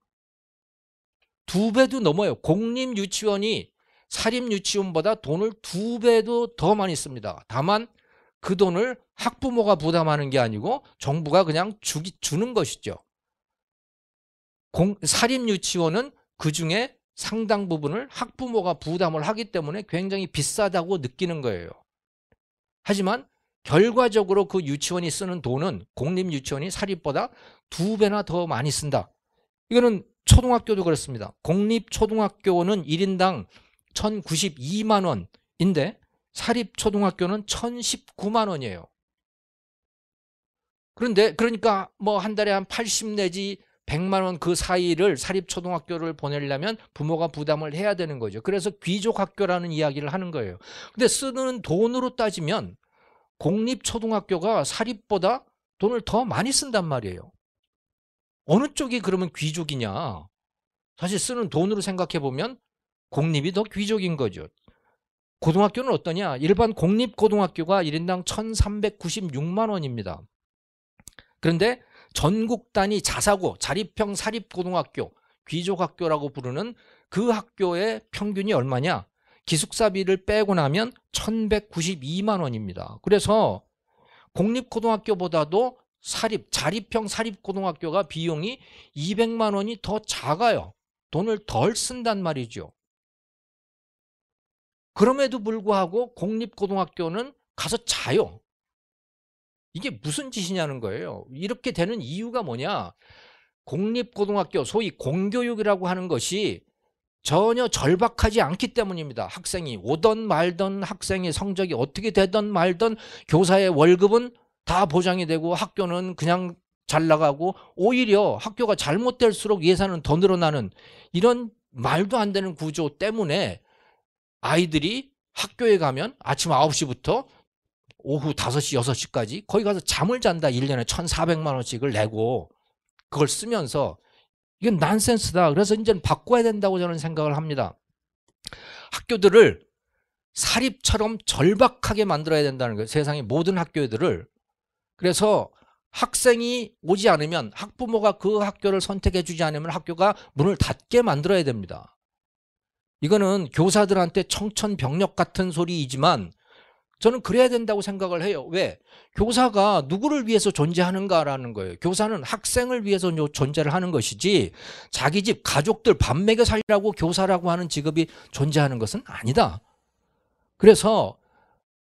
2배도 넘어요. 공립유치원이 사립유치원보다 돈을 2배도 더 많이 씁니다. 다만 그 돈을 학부모가 부담하는 게 아니고 정부가 그냥 주는 것이죠. 사립유치원은 그중에 상당 부분을 학부모가 부담을 하기 때문에 굉장히 비싸다고 느끼는 거예요. 하지만 결과적으로 그 유치원이 쓰는 돈은 공립유치원이 사립보다 2배나 더 많이 쓴다. 이거는 초등학교도 그렇습니다. 공립초등학교는 1인당 1,092만 원인데 사립초등학교는 1,019만 원이에요. 그러니까 뭐 한 달에 한 80 내지 100만 원 그 사이를 사립초등학교를 보내려면 부모가 부담을 해야 되는 거죠. 그래서 귀족학교라는 이야기를 하는 거예요. 근데 쓰는 돈으로 따지면 공립초등학교가 사립보다 돈을 더 많이 쓴단 말이에요. 어느 쪽이 그러면 귀족이냐? 사실 쓰는 돈으로 생각해 보면 공립이 더 귀족인 거죠. 고등학교는 어떠냐? 일반 공립고등학교가 1인당 1,396만 원입니다. 그런데 전국 단위 자사고, 자립형 사립고등학교, 귀족학교라고 부르는 그 학교의 평균이 얼마냐? 기숙사비를 빼고 나면 1,192만 원입니다. 그래서 공립고등학교보다도 자립형 사립고등학교가 비용이 200만 원이 더 작아요. 돈을 덜 쓴단 말이죠. 그럼에도 불구하고 공립고등학교는 가서 자요. 이게 무슨 짓이냐는 거예요. 이렇게 되는 이유가 뭐냐? 공립고등학교, 소위 공교육이라고 하는 것이 전혀 절박하지 않기 때문입니다. 학생이 오던 말던, 학생의 성적이 어떻게 되던 말던 교사의 월급은 다 보장이 되고 학교는 그냥 잘 나가고, 오히려 학교가 잘못될수록 예산은 더 늘어나는 이런 말도 안 되는 구조 때문에 아이들이 학교에 가면 아침 9시부터 오후 5시, 6시까지 거기 가서 잠을 잔다. 1년에 1,400만 원씩을 내고 그걸 쓰면서, 이건 난센스다. 그래서 이제는 바꿔야 된다고 저는 생각을 합니다. 학교들을 사립처럼 절박하게 만들어야 된다는 거예요. 세상의 모든 학교들을. 그래서 학생이 오지 않으면, 학부모가 그 학교를 선택해 주지 않으면 학교가 문을 닫게 만들어야 됩니다. 이거는 교사들한테 청천벽력 같은 소리이지만 저는 그래야 된다고 생각을 해요. 왜? 교사가 누구를 위해서 존재하는가라는 거예요. 교사는 학생을 위해서 존재를 하는 것이지 자기 집 가족들 밥 먹여 살리라고 교사라고 하는 직업이 존재하는 것은 아니다. 그래서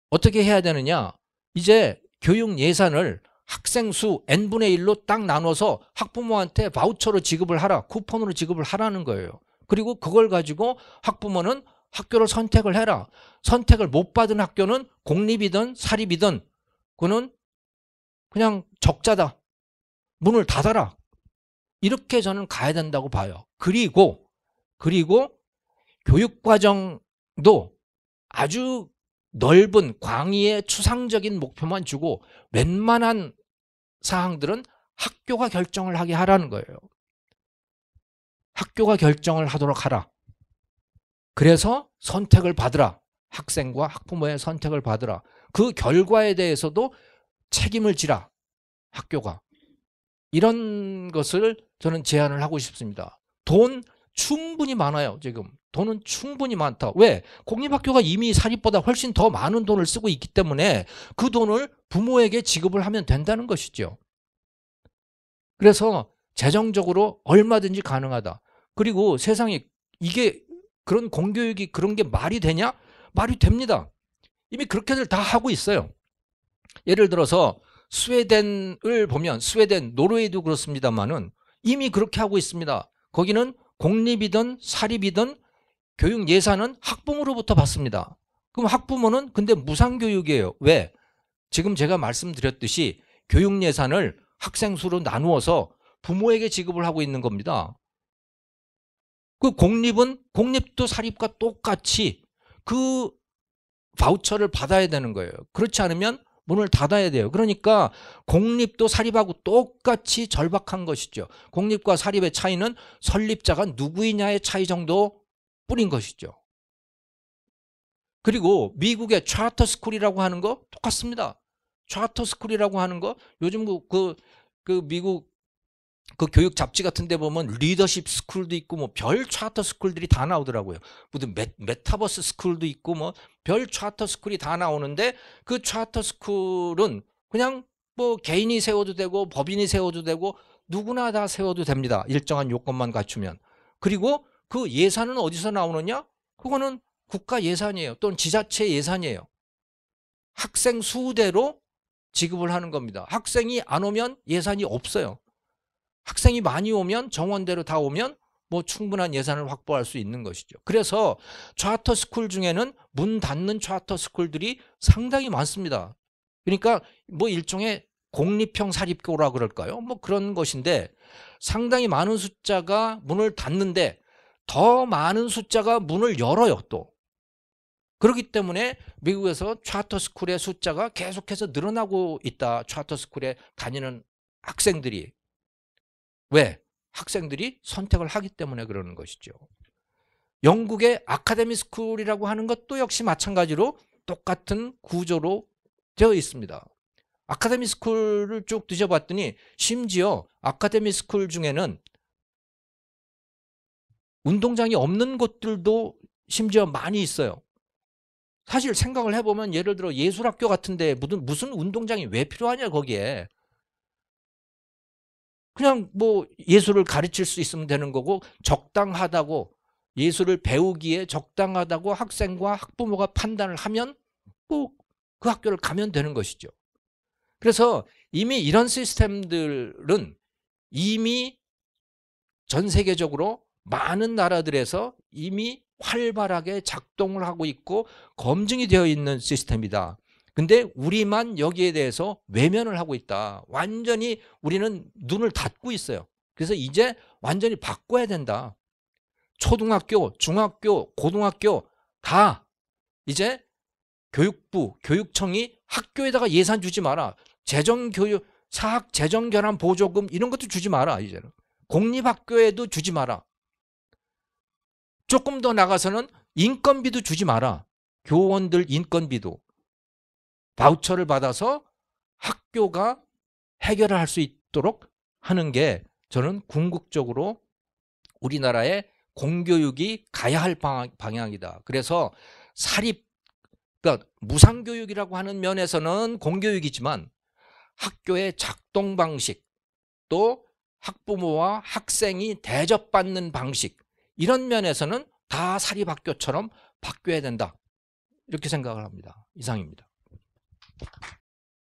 어떻게 해야 되느냐? 이제 교육 예산을 학생 수 n분의 1로 딱 나눠서 학부모한테 바우처로 지급을 하라, 쿠폰으로 지급을 하라는 거예요. 그리고 그걸 가지고 학부모는 학교를 선택을 해라. 선택을 못 받은 학교는 공립이든 사립이든 그거는 그냥 적자다. 문을 닫아라. 이렇게 저는 가야 된다고 봐요. 그리고 교육과정도 아주 넓은 광의의 추상적인 목표만 주고 웬만한 사항들은 학교가 결정을 하게 하라는 거예요. 학교가 결정을 하도록 하라. 그래서 선택을 받으라. 학생과 학부모의 선택을 받으라. 그 결과에 대해서도 책임을 지라. 학교가. 이런 것을 저는 제안을 하고 싶습니다. 돈 충분히 많아요. 지금 돈은 충분히 많다. 왜? 공립학교가 이미 사립보다 훨씬 더 많은 돈을 쓰고 있기 때문에 그 돈을 부모에게 지급을 하면 된다는 것이죠. 그래서 재정적으로 얼마든지 가능하다. 그리고 세상에 이게 그런 공교육이 그런 게 말이 되냐? 말이 됩니다. 이미 그렇게들 다 하고 있어요. 예를 들어서 스웨덴을 보면, 스웨덴, 노르웨이도 그렇습니다만은 이미 그렇게 하고 있습니다. 거기는 공립이든 사립이든 교육 예산은 학부모로부터 받습니다. 그럼 학부모는 근데 무상교육이에요. 왜? 지금 제가 말씀드렸듯이 교육 예산을 학생 수로 나누어서 부모에게 지급을 하고 있는 겁니다. 그 공립도 사립과 똑같이 그 바우처를 받아야 되는 거예요. 그렇지 않으면 문을 닫아야 돼요. 그러니까 공립도 사립하고 똑같이 절박한 것이죠. 공립과 사립의 차이는 설립자가 누구이냐의 차이 정도 뿐인 것이죠. 그리고 미국의 차터 스쿨이라고 하는 거 똑같습니다. 차터 스쿨이라고 하는 거 요즘 그 미국 그 교육 잡지 같은 데 보면 리더십 스쿨도 있고 뭐 별 차터 스쿨들이 다 나오더라고요. 무슨 메타버스 스쿨도 있고 뭐 별 차터 스쿨이 다 나오는데, 그 차터 스쿨은 그냥 뭐 개인이 세워도 되고 법인이 세워도 되고 누구나 다 세워도 됩니다. 일정한 요건만 갖추면. 그리고 그 예산은 어디서 나오느냐? 그거는 국가 예산이에요. 또는 지자체 예산이에요. 학생 수대로 지급을 하는 겁니다. 학생이 안 오면 예산이 없어요. 학생이 많이 오면, 정원대로 다 오면 뭐 충분한 예산을 확보할 수 있는 것이죠. 그래서 차터 스쿨 중에는 문 닫는 차터 스쿨들이 상당히 많습니다. 그러니까 뭐 일종의 공립형 사립고라 그럴까요? 뭐 그런 것인데, 상당히 많은 숫자가 문을 닫는데 더 많은 숫자가 문을 열어요. 또 그렇기 때문에 미국에서 차터 스쿨의 숫자가 계속해서 늘어나고 있다. 차터 스쿨에 다니는 학생들이. 왜? 학생들이 선택을 하기 때문에 그러는 것이죠. 영국의 아카데미 스쿨이라고 하는 것도 역시 마찬가지로 똑같은 구조로 되어 있습니다. 아카데미 스쿨을 쭉 뒤져봤더니 심지어 아카데미 스쿨 중에는 운동장이 없는 곳들도 심지어 많이 있어요. 사실 생각을 해보면 예를 들어 예술학교 같은데 무슨 운동장이 왜 필요하냐 거기에. 그냥 뭐 예술을 가르칠 수 있으면 되는 거고 적당하다고 예술을 배우기에 적당하다고 학생과 학부모가 판단을 하면 꼭 그 학교를 가면 되는 것이죠. 그래서 이미 이런 시스템들은 이미 전 세계적으로 많은 나라들에서 이미 활발하게 작동을 하고 있고 검증이 되어 있는 시스템이다. 근데 우리만 여기에 대해서 외면을 하고 있다. 완전히 우리는 눈을 닫고 있어요. 그래서 이제 완전히 바꿔야 된다. 초등학교, 중학교, 고등학교 다 이제 교육부, 교육청이 학교에다가 예산 주지 마라. 재정교육, 사학 재정결함 보조금 이런 것도 주지 마라. 이제는 공립학교에도 주지 마라. 조금 더 나가서는 인건비도 주지 마라. 교원들 인건비도. 바우처를 받아서 학교가 해결을 할 수 있도록 하는 게 저는 궁극적으로 우리나라의 공교육이 가야 할 방향이다. 그래서 그러니까 무상교육이라고 하는 면에서는 공교육이지만 학교의 작동 방식 또 학부모와 학생이 대접받는 방식 이런 면에서는 다 사립학교처럼 바뀌어야 된다. 이렇게 생각을 합니다. 이상입니다.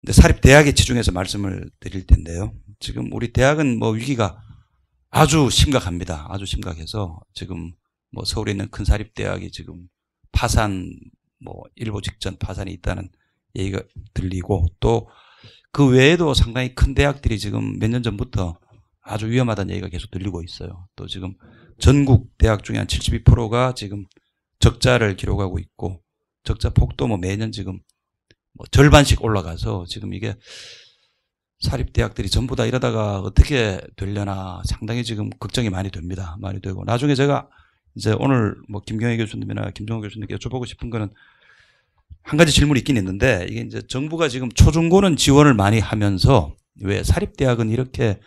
근데 사립대학에 치중해서 말씀을 드릴 텐데요. 지금 우리 대학은 뭐 위기가 아주 심각합니다. 아주 심각해서 지금 뭐 서울에 있는 큰 사립대학이 지금 파산, 뭐 일보 직전 파산이 있다는 얘기가 들리고 또 그 외에도 상당히 큰 대학들이 지금 몇 년 전부터 아주 위험하다는 얘기가 계속 들리고 있어요. 또 지금 전국 대학 중에 한 72%가 지금 적자를 기록하고 있고 적자 폭도 뭐 매년 지금 뭐 절반씩 올라가서 지금 이게 사립대학들이 전부 다 이러다가 어떻게 되려나 상당히 지금 걱정이 많이 됩니다. 많이 되고 나중에 제가 이제 오늘 뭐 김경혜 교수님이나 김종호 교수님께 여쭤보고 싶은 거는 한 가지 질문이 있긴 있는데 이게 이제 정부가 지금 초중고는 지원을 많이 하면서 왜 사립대학은 이렇게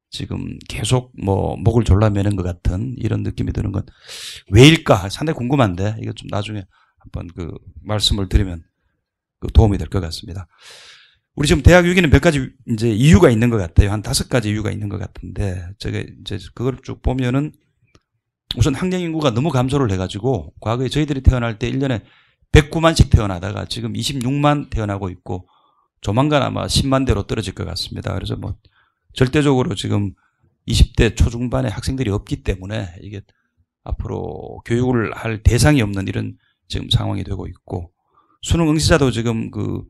지금 계속 뭐 목을 졸라매는 것 같은 이런 느낌이 드는 건 왜일까 상당히 궁금한데 이거 좀 나중에 한번 그 말씀을 드리면 그 도움이 될 것 같습니다. 우리 지금 대학 위기는 몇 가지 이제 이유가 있는 것 같아요. 한 5가지 이유가 있는 것 같은데 제가 이제 그걸 쭉 보면은 우선 학령 인구가 너무 감소를 해가지고 과거에 저희들이 태어날 때 1년에 109만씩 태어나다가 지금 26만 태어나고 있고 조만간 아마 10만 대로 떨어질 것 같습니다. 그래서 뭐 절대적으로 지금 20대 초중반의 학생들이 없기 때문에 이게 앞으로 교육을 할 대상이 없는 이런 지금 상황이 되고 있고 수능 응시자도 지금 그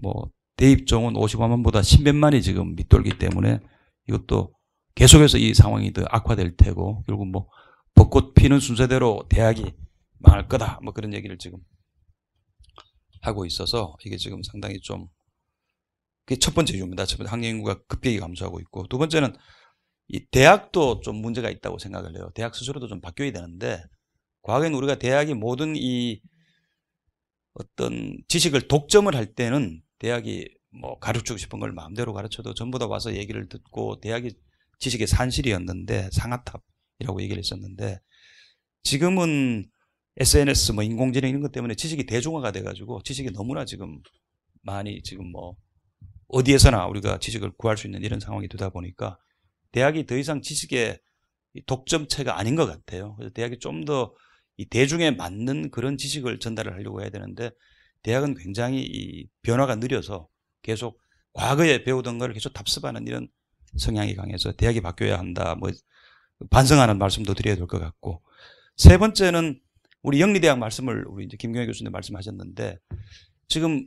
뭐 대입 정원 55만보다 10몇만이 지금 밑돌기 때문에 이것도 계속해서 이 상황이 더 악화될 테고 결국 뭐 벚꽃 피는 순서대로 대학이 망할 거다 뭐 그런 얘기를 지금 하고 있어서 이게 지금 상당히 좀 그게 첫 번째 이유입니다. 첫 번째 학령 인구가 급격히 감소하고 있고 두 번째는 이 대학도 좀 문제가 있다고 생각을 해요. 대학 스스로도 좀 바뀌어야 되는데 과거에는 우리가 대학이 모든 이 어떤 지식을 독점을 할 때는 대학이 뭐 가르치고 싶은 걸 마음대로 가르쳐도 전부 다 와서 얘기를 듣고 대학이 지식의 산실이었는데 상아탑이라고 얘기를 했었는데 지금은 SNS 뭐 인공지능 이런 것 때문에 지식이 대중화가 돼가지고 지식이 너무나 지금 많이 지금 뭐 어디에서나 우리가 지식을 구할 수 있는 이런 상황이 되다 보니까 대학이 더 이상 지식의 독점체가 아닌 것 같아요. 그래서 대학이 좀 더 이 대중에 맞는 그런 지식을 전달을 하려고 해야 되는데 대학은 굉장히 이 변화가 느려서 계속 과거에 배우던 걸 계속 답습하는 이런 성향이 강해서 대학이 바뀌어야 한다. 뭐 반성하는 말씀도 드려야 될 것 같고 세 번째는 우리 영리대학 말씀을 우리 이제 김경혜 교수님 말씀하셨는데 지금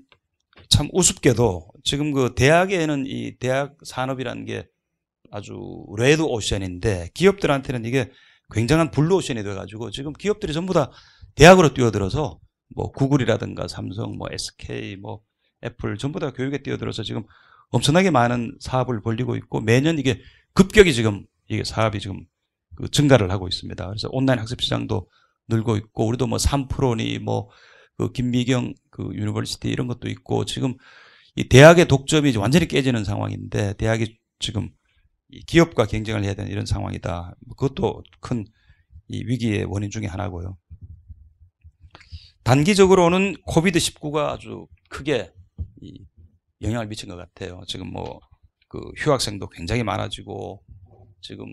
참 우습게도 지금 그 대학에는 이 대학 산업이라는 게 아주 레드 오션인데 기업들한테는 이게 굉장한 블루 오션이 돼가지고 지금 기업들이 전부 다 대학으로 뛰어들어서 뭐 구글이라든가 삼성, 뭐 SK, 뭐 애플 전부 다 교육에 뛰어들어서 지금 엄청나게 많은 사업을 벌리고 있고 매년 이게 급격히 지금 이게 사업이 지금 그 증가를 하고 있습니다. 그래서 온라인 학습 시장도 늘고 있고 우리도 뭐 3%니 뭐 그 김미경 그 유니버시티 이런 것도 있고 지금 이 대학의 독점이 이제 완전히 깨지는 상황인데 대학이 지금 이 기업과 경쟁을 해야 되는 이런 상황이다. 그것도 큰 이 위기의 원인 중에 하나고요. 단기적으로는 코비드-19가 아주 크게 이 영향을 미친 것 같아요. 지금 뭐 그 휴학생도 굉장히 많아지고 지금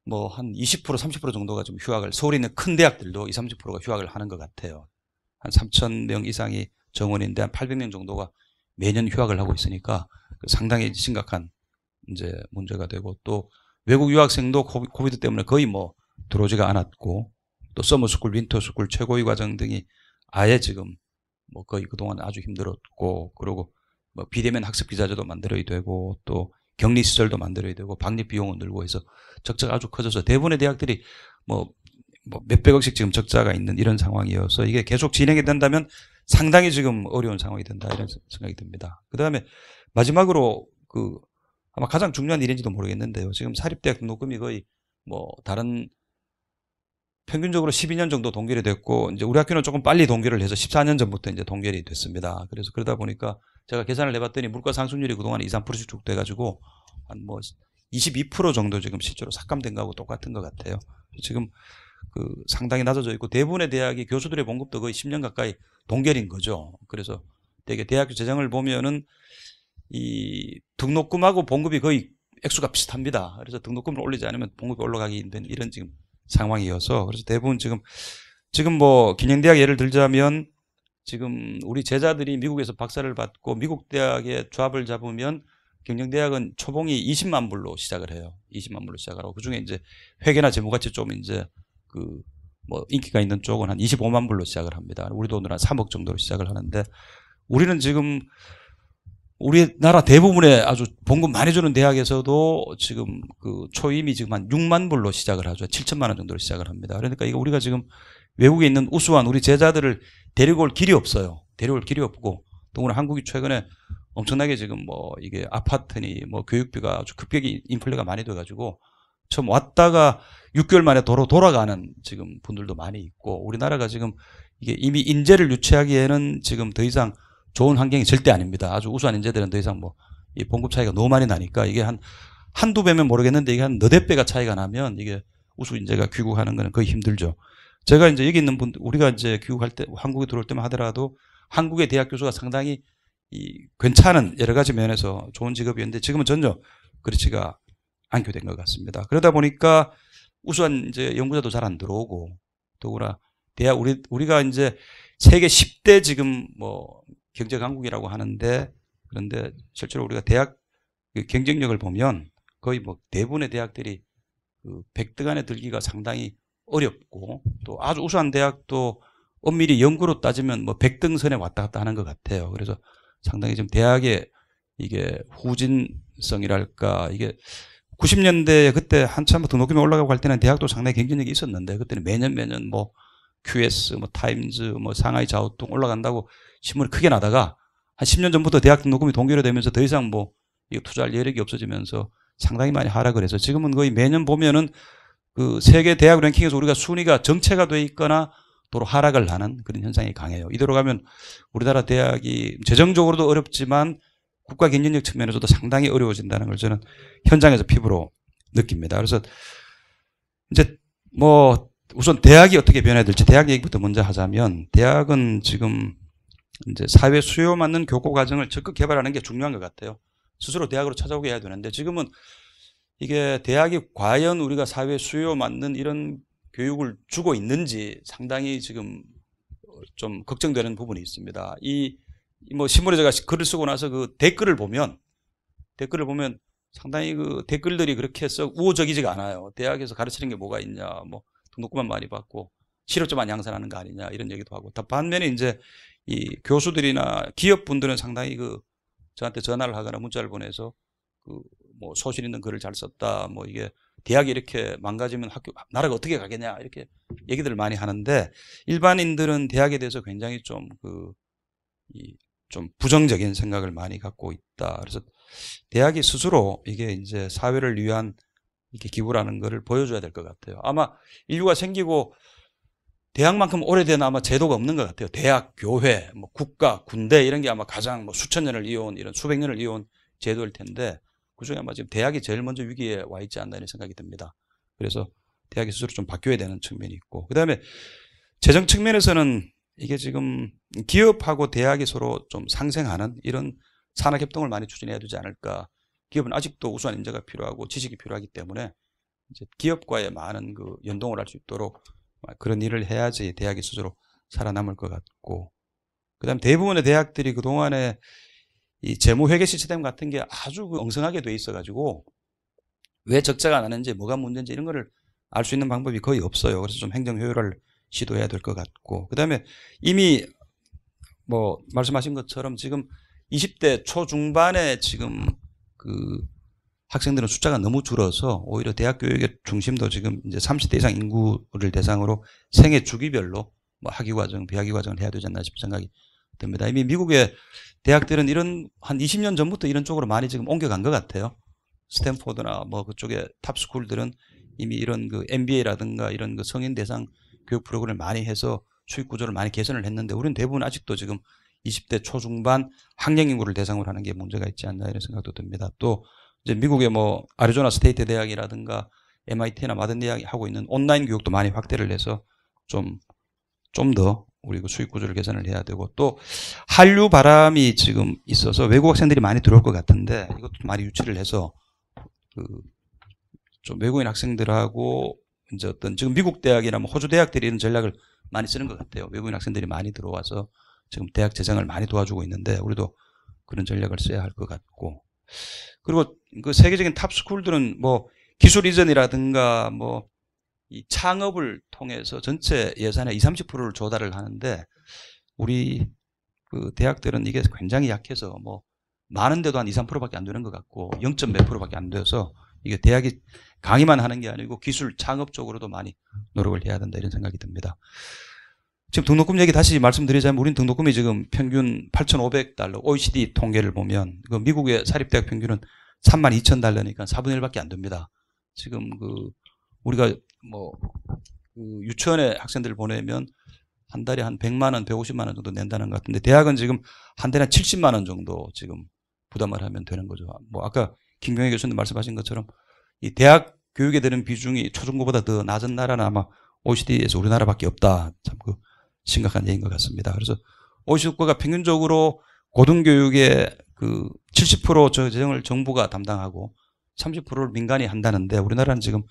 뭐 한 20% 30% 정도가 좀 휴학을 서울에 있는 큰 대학들도 20, 30%가 휴학을 하는 것 같아요. 한 3,000명 이상이 정원인데 한 800명 정도가 매년 휴학을 하고 있으니까 상당히 심각한 이제 문제가 되고 또 외국 유학생도 코비드 때문에 거의 뭐 들어오지가 않았고 또 서머스쿨, 윈터스쿨, 최고위 과정 등이 아예 지금 뭐 거의 그동안 아주 힘들었고 그리고 뭐 비대면 학습 기자재도 만들어야 되고 또 격리 시설도 만들어야 되고 방립 비용은 늘고 해서 적자가 아주 커져서 대부분의 대학들이 뭐 몇백억씩 지금 적자가 있는 이런 상황이어서 이게 계속 진행이 된다면 상당히 지금 어려운 상황이 된다 이런 생각이 듭니다. 그 다음에 마지막으로 그 아마 가장 중요한 일인지도 모르겠는데요. 지금 사립대학 등록금이 거의 뭐 다른 평균적으로 12년 정도 동결이 됐고 이제 우리 학교는 조금 빨리 동결을 해서 14년 전부터 이제 동결이 됐습니다. 그래서 그러다 보니까 제가 계산을 해봤더니 물가 상승률이 그동안 2, 3%씩 쭉 돼가지고 한 뭐 22% 정도 지금 실제로 삭감된 거하고 똑같은 것 같아요. 지금 그 상당히 낮아져 있고 대부분의 대학이 교수들의 봉급도 거의 10년 가까이 동결인 거죠. 그래서 되게 대학교 재정을 보면은 이 등록금하고 봉급이 거의 액수가 비슷합니다. 그래서 등록금을 올리지 않으면 봉급이 올라가기 힘든 이런 지금 상황이어서 그래서 대부분 지금 뭐 기능대학 예를 들자면 지금 우리 제자들이 미국에서 박사를 받고 미국 대학에 조합을 잡으면 경영대학은 초봉이 20만 불로 시작을 해요. 20만 불로 시작을 하고 그중에 이제 회계나 재무같이 좀 이제 그 뭐 인기가 있는 쪽은 한 25만 불로 시작을 합니다. 우리 돈으로 한 3억 정도로 시작을 하는데 우리는 지금 우리나라 대부분의 아주 봉급 많이 주는 대학에서도 지금 그 초임이 지금 한 6만 불로 시작을 하죠. 7천만 원 정도로 시작을 합니다. 그러니까 이거 우리가 지금 외국에 있는 우수한 우리 제자들을 데리고 올 길이 없어요. 데리고 올 길이 없고 또 오늘 한국이 최근에 엄청나게 지금 뭐 이게 아파트니 뭐 교육비가 아주 급격히 인플레가 많이 돼가지고 처음 왔다가 6개월 만에 돌아가는 지금 분들도 많이 있고 우리나라가 지금 이게 이미 인재를 유치하기에는 지금 더 이상 좋은 환경이 절대 아닙니다. 아주 우수한 인재들은 더 이상 뭐 이 봉급 차이가 너무 많이 나니까 이게 한두 배면 모르겠는데 이게 한 너댓 배가 차이가 나면 이게 우수 인재가 귀국하는 거는 거의 힘들죠. 제가 이제 여기 있는 분들 우리가 이제 귀국할 때 한국에 들어올 때만 하더라도 한국의 대학 교수가 상당히 이 괜찮은 여러 가지 면에서 좋은 직업이었는데 지금은 전혀 그렇지가 않게 된 것 같습니다. 그러다 보니까 우수한 이제 연구자도 잘 안 들어오고 더구나 대학 우리가 이제 세계 10대 지금 뭐 경제 강국이라고 하는데 그런데 실제로 우리가 대학 경쟁력을 보면 거의 뭐 대부분의 대학들이 그 100등 안에 들기가 상당히 어렵고 또 아주 우수한 대학도 엄밀히 연구로 따지면 뭐 100등 선에 왔다 갔다 하는 것 같아요. 그래서 상당히 지금 대학의 이게 후진성이랄까 이게 90년대에 그때 한참 등록금이 올라가고 할 때는 대학도 상당히 경쟁력이 있었는데 그때는 매년 뭐 QS, 뭐 타임즈, 뭐 상하이 자오통 올라간다고 신문이 크게 나다가 한 10년 전부터 대학 등록금이 동결이 되면서 더 이상 뭐 이거 투자할 여력이 없어지면서 상당히 많이 하락을 해서 지금은 거의 매년 보면은 그 세계 대학 랭킹에서 우리가 순위가 정체가 돼 있거나 도로 하락을 하는 그런 현상이 강해요. 이대로 가면 우리나라 대학이 재정적으로도 어렵지만 국가 경쟁력 측면에서도 상당히 어려워진다는 걸 저는 현장에서 피부로 느낍니다. 그래서 이제 뭐 우선 대학이 어떻게 변해야 될지 대학 얘기부터 먼저 하자면 대학은 지금 이제 사회 수요 맞는 교과 과정을 적극 개발하는 게 중요한 것 같아요. 스스로 대학으로 찾아오게 해야 되는데 지금은 이게 대학이 과연 우리가 사회 수요 맞는 이런 교육을 주고 있는지 상당히 지금 좀 걱정되는 부분이 있습니다. 뭐 신문에 제가 글을 쓰고 나서 그 댓글을 보면 상당히 그 댓글들이 그렇게 썩 우호적이지가 않아요. 대학에서 가르치는 게 뭐가 있냐, 뭐 등록금만 많이 받고 실업자만 양산하는 거 아니냐 이런 얘기도 하고. 반면에 이제 이 교수들이나 기업분들은 상당히 그 저한테 전화를 하거나 문자를 보내서 그 뭐 소실 있는 글을 잘 썼다, 뭐 이게 대학이 이렇게 망가지면 나라가 어떻게 가겠냐 이렇게 얘기들을 많이 하는데 일반인들은 대학에 대해서 굉장히 좀 좀 부정적인 생각을 많이 갖고 있다. 그래서 대학이 스스로 이게 이제 사회를 위한 이렇게 기부라는 것을 보여줘야 될 것 같아요. 아마 인류가 생기고 대학만큼 오래된 아마 제도가 없는 것 같아요. 대학, 교회, 뭐 국가, 군대 이런 게 아마 가장 뭐 수천 년을 이어온 이런 수백 년을 이어온 제도일 텐데 그중에 아마 지금 대학이 제일 먼저 위기에 와 있지 않나 이런 생각이 듭니다. 그래서 대학이 스스로 좀 바뀌어야 되는 측면이 있고 그다음에 재정 측면에서는 이게 지금 기업하고 대학이 서로 좀 상생하는 이런 산학협동을 많이 추진해야 되지 않을까. 기업은 아직도 우수한 인재가 필요하고 지식이 필요하기 때문에 이제 기업과의 많은 그 연동을 할 수 있도록 그런 일을 해야지 대학이 스스로 살아남을 것 같고 그다음 대부분의 대학들이 그동안에 이 재무회계 시스템 같은 게 아주 엉성하게 돼 있어가지고 왜 적자가 나는지 뭐가 문제인지 이런 거를 알 수 있는 방법이 거의 없어요. 그래서 좀 행정 효율화를 시도해야 될 것 같고 그다음에 이미 뭐 말씀하신 것처럼 지금 20대 초중반에 지금 그 학생들은 숫자가 너무 줄어서 오히려 대학 교육의 중심도 지금 이제 30대 이상 인구를 대상으로 생애 주기별로 뭐 학위과정, 비학위과정을 해야 되지 않나 싶은 생각이 듭니다. 이미 미국의 대학들은 이런 한 20년 전부터 이런 쪽으로 많이 지금 옮겨간 것 같아요. 스탠포드나 뭐 그쪽에 탑스쿨들은 이미 이런 그 MBA라든가 이런 그 성인 대상 교육 프로그램을 많이 해서 수익 구조를 많이 개선을 했는데 우리는 대부분 아직도 지금 20대 초중반 학령 인구를 대상으로 하는 게 문제가 있지 않나 이런 생각도 듭니다. 또 이제 미국의 뭐 아리조나 스테이트 대학이라든가 MIT나 마든 대학이 하고 있는 온라인 교육도 많이 확대를 해서 좀 더 우리 그 수익 구조를 개선을 해야 되고 또 한류 바람이 지금 있어서 외국 학생들이 많이 들어올 것 같은데 이것도 많이 유치를 해서 그 좀 외국인 학생들하고 이제 어떤 지금 미국 대학이나 뭐 호주 대학들이 이런 전략을 많이 쓰는 것 같아요. 외국인 학생들이 많이 들어와서 지금 대학 재정을 많이 도와주고 있는데 우리도 그런 전략을 써야 할 것 같고 그리고 그 세계적인 탑스쿨들은 뭐 기술 이전이라든가 뭐 이 창업을 통해서 전체 예산의 20-30%를 조달을 하는데 우리 그 대학들은 이게 굉장히 약해서 뭐 많은데도 한 2-3%밖에 안 되는 것 같고 0. 몇 %밖에 안 돼서 이게 대학이 강의만 하는 게 아니고 기술 창업 쪽으로도 많이 노력을 해야 된다 이런 생각이 듭니다. 지금 등록금 얘기 다시 말씀드리자면 우리는 등록금이 지금 평균 $8,500 OECD 통계를 보면 그 미국의 사립대학 평균은 $32,000니까 4분의 1밖에 안 됩니다. 지금 그 우리가 뭐 그 유치원에 학생들 보내면 한 달에 한 100만 원, 150만 원 정도 낸다는 것 같은데 대학은 지금 한 달에 70만 원 정도 지금 부담을 하면 되는 거죠. 뭐 아까 김경애 교수님 말씀하신 것처럼 이 대학 교육에 드는 비중이 초중고보다 더 낮은 나라는 아마 OECD에서 우리나라밖에 없다. 참 그 심각한 얘기인 것 같습니다. 그래서 OECD 국가가 평균적으로 고등교육의 그 70% 재정을 정부가 담당하고 30%를 민간이 한다는데 우리나라는 지금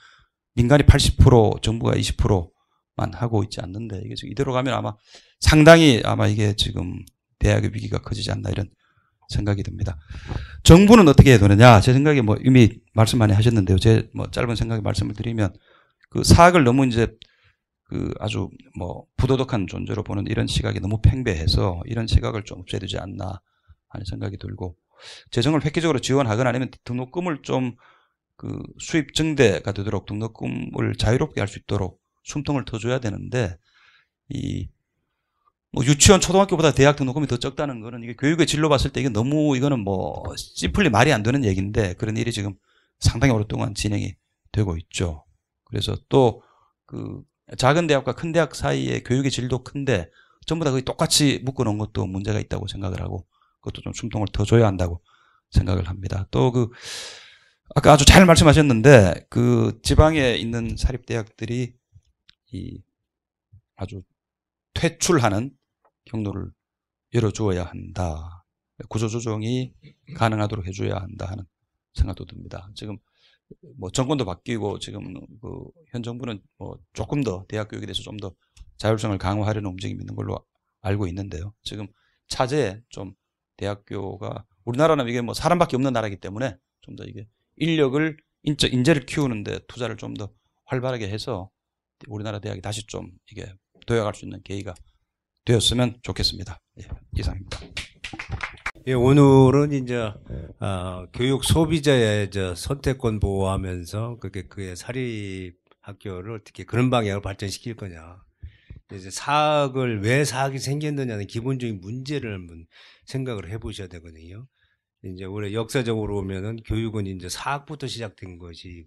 민간이 80% 정부가 20%만 하고 있지 않는데 이게 지금 이대로 가면 아마 상당히 아마 이게 지금 대학의 위기가 커지지 않나 이런 생각이 듭니다. 정부는 어떻게 해야 되느냐? 제 생각에 뭐 이미 말씀 많이 하셨는데요. 제 뭐 짧은 생각에 말씀을 드리면 그 사학을 너무 이제 그 아주 뭐 부도덕한 존재로 보는 이런 시각이 너무 팽배해서 이런 시각을 좀 없애야 되지 않나 하는 생각이 들고 재정을 획기적으로 지원하거나 아니면 등록금을 좀 그 수입 증대가 되도록 등록금을 자유롭게 할 수 있도록 숨통을 터줘야 되는데 이 뭐 유치원 초등학교보다 대학 등록금이 더 적다는 거는 이게 교육의 질로 봤을 때 이게 너무 이거는 뭐 심플리 말이 안 되는 얘기인데 그런 일이 지금 상당히 오랫동안 진행이 되고 있죠. 그래서 또 그 작은 대학과 큰 대학 사이에 교육의 질도 큰데 전부 다 거의 똑같이 묶어놓은 것도 문제가 있다고 생각을 하고 그것도 좀 숨통을 터줘야 한다고 생각을 합니다. 또 그 아까 아주 잘 말씀하셨는데 그 지방에 있는 사립대학들이 이 아주 퇴출하는 경로를 열어주어야 한다. 구조조정이 가능하도록 해줘야 한다 하는 생각도 듭니다. 지금 뭐 정권도 바뀌고 지금 그 현 정부는 뭐 조금 더 대학 교육에 대해서 좀 더 자율성을 강화하려는 움직임이 있는 걸로 알고 있는데요. 지금 차제에 좀 대학교가 우리나라는 이게 뭐 사람밖에 없는 나라이기 때문에 좀 더 이게 인력을 인재를 키우는데 투자를 좀 더 활발하게 해서 우리나라 대학이 다시 좀 이게 도약할 수 있는 계기가 되었으면 좋겠습니다. 예, 이상입니다.
예, 오늘은 이제 교육 소비자의 선택권 보호하면서 그의 사립 학교를 어떻게 그런 방향으로 발전시킬 거냐. 이제 왜 사학이 생겼느냐는 기본적인 문제를 한번 생각을 해보셔야 되거든요. 이제 원래 역사적으로 보면은 교육은 이제 사학부터 시작된 것이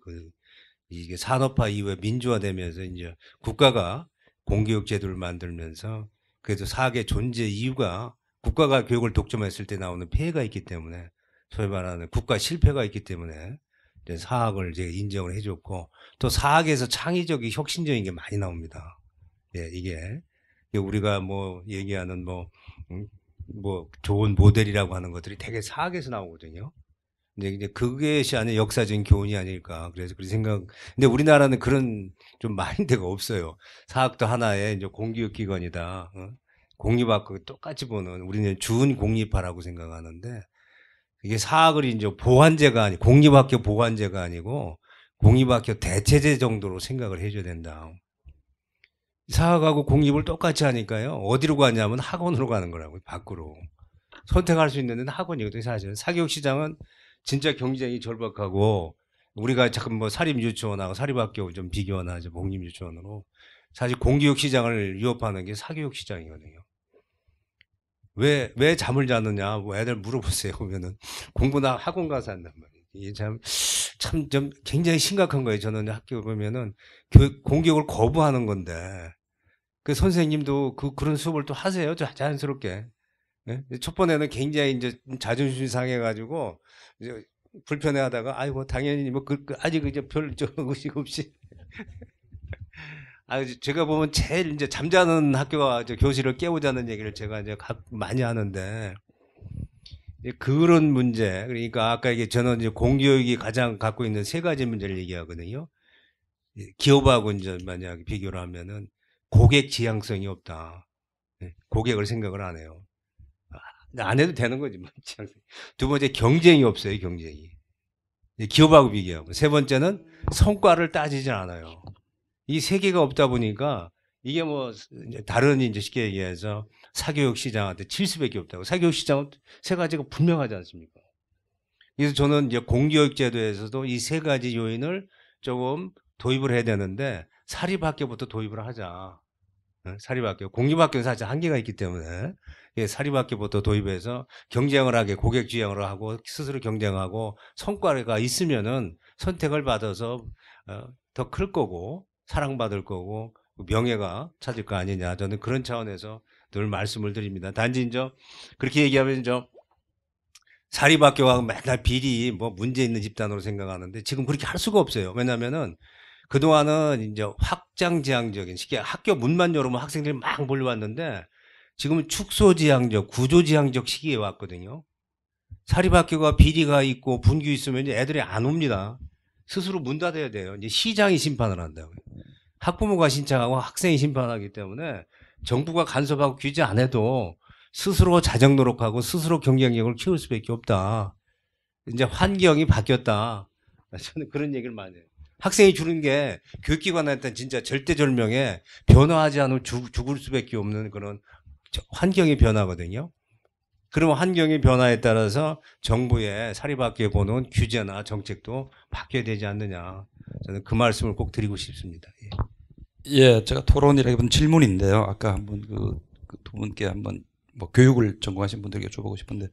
이게 산업화 이후에 민주화되면서 이제 국가가 공교육 제도를 만들면서 그래도 사학의 존재 이유가 국가가 교육을 독점했을 때 나오는 폐해가 있기 때문에 소위 말하는 국가 실패가 있기 때문에 이제 사학을 이제 인정을 해줬고 또 사학에서 창의적인 혁신적인 게 많이 나옵니다. 예, 이게 우리가 뭐 얘기하는 뭐 좋은 모델이라고 하는 것들이 되게 사학에서 나오거든요. 이제 그것이 아닌 역사적인 교훈이 아닐까. 그래서 그런 생각. 근데 우리나라는 그런 좀 마인드가 없어요. 사학도 하나의 이제 공교육기관이다. 공립학교 똑같이 보는 우리는 준 공립화라고 생각하는데 이게 사학을 이제 공립학교 보완제가 아니고 공립학교 대체제 정도로 생각을 해줘야 된다. 사학하고 공립을 똑같이 하니까요. 어디로 가냐면 학원으로 가는 거라고요. 밖으로. 선택할 수 있는 데는 학원이거든요. 사실은. 사교육시장은 진짜 경쟁이 절박하고 우리가 잠깐 뭐 사립유치원하고 사립학교 좀 비교나 이제 공립유치원으로 사실 공교육시장을 위협하는 게 사교육시장이거든요. 왜 잠을 자느냐, 뭐 애들 물어보세요. 보면은 공부나 학원 가서 한단 말이에요. 이게 좀 굉장히 심각한 거예요. 저는 학교 보면은 공교육을 거부하는 건데 그 선생님도 그런 수업을 또 하세요. 자연스럽게. 네? 첫 번에는 굉장히 이제 자존심 상해가지고 이제 불편해하다가 아이고 당연히 뭐 아직 이제 별 의식 없이 제가 보면 제일 이제 잠자는 학교와 교실을 깨우자는 얘기를 제가 이제 많이 하는데 그런 문제 그러니까 아까 이게 저는 이제 공교육이 가장 갖고 있는 세 가지 문제를 얘기하거든요. 기업하고 이제 만약 비교를 하면은 고객 지향성이 없다. 고객을 생각을 안 해요. 안 해도 되는 거지. 두 번째 경쟁이 없어요. 경쟁이. 기업하고 비교하고. 세 번째는 성과를 따지지 않아요. 이 세 개가 없다 보니까 이게 뭐 다른 이제 쉽게 얘기해서 사교육 시장한테 칠 수밖에 없다고. 사교육 시장은 세 가지가 분명하지 않습니까? 그래서 저는 이제 공교육 제도에서도 이 세 가지 요인을 조금 도입을 해야 되는데 사립학교부터 도입을 하자. 사립학교, 공립학교는 사실 한계가 있기 때문에 사립학교부터 도입해서 경쟁을 하게 고객 지향을 하고 스스로 경쟁하고 성과가 있으면은 선택을 받아서 더 클 거고 사랑받을 거고 명예가 찾을 거 아니냐. 저는 그런 차원에서 늘 말씀을 드립니다. 단지 이제 그렇게 얘기하면 이제 사립학교가 맨날 비리 뭐 문제 있는 집단으로 생각하는데 지금 그렇게 할 수가 없어요. 왜냐면은 그동안은 이제 확장지향적인 쉽게 학교 문만 열으면 학생들이 막 몰려왔는데 지금은 축소지향적, 구조지향적 시기에 왔거든요. 사립학교가 비리가 있고 분규 있으면 이제 애들이 안 옵니다. 스스로 문 닫아야 돼요. 이제 시장이 심판을 한다고요. 학부모가 신청하고 학생이 심판하기 때문에 정부가 간섭하고 규제 안 해도 스스로 자정 노력하고 스스로 경쟁력을 키울 수밖에 없다. 이제 환경이 바뀌었다. 저는 그런 얘기를 많이 해요. 학생이 주는 게 교육기관한테는 진짜 절대절명에 변화하지 않으면 죽을 수밖에 없는 그런 환경의 변화거든요. 그러면 환경의 변화에 따라서 정부의 사립학교에 보는 규제나 정책도 바뀌어야 되지 않느냐. 저는 그 말씀을 꼭 드리고 싶습니다.
예, 제가 토론이라기보다는 질문인데요. 아까 한번 두 분께 한번 뭐 교육을 전공하신 분들에게 줘보고 싶은데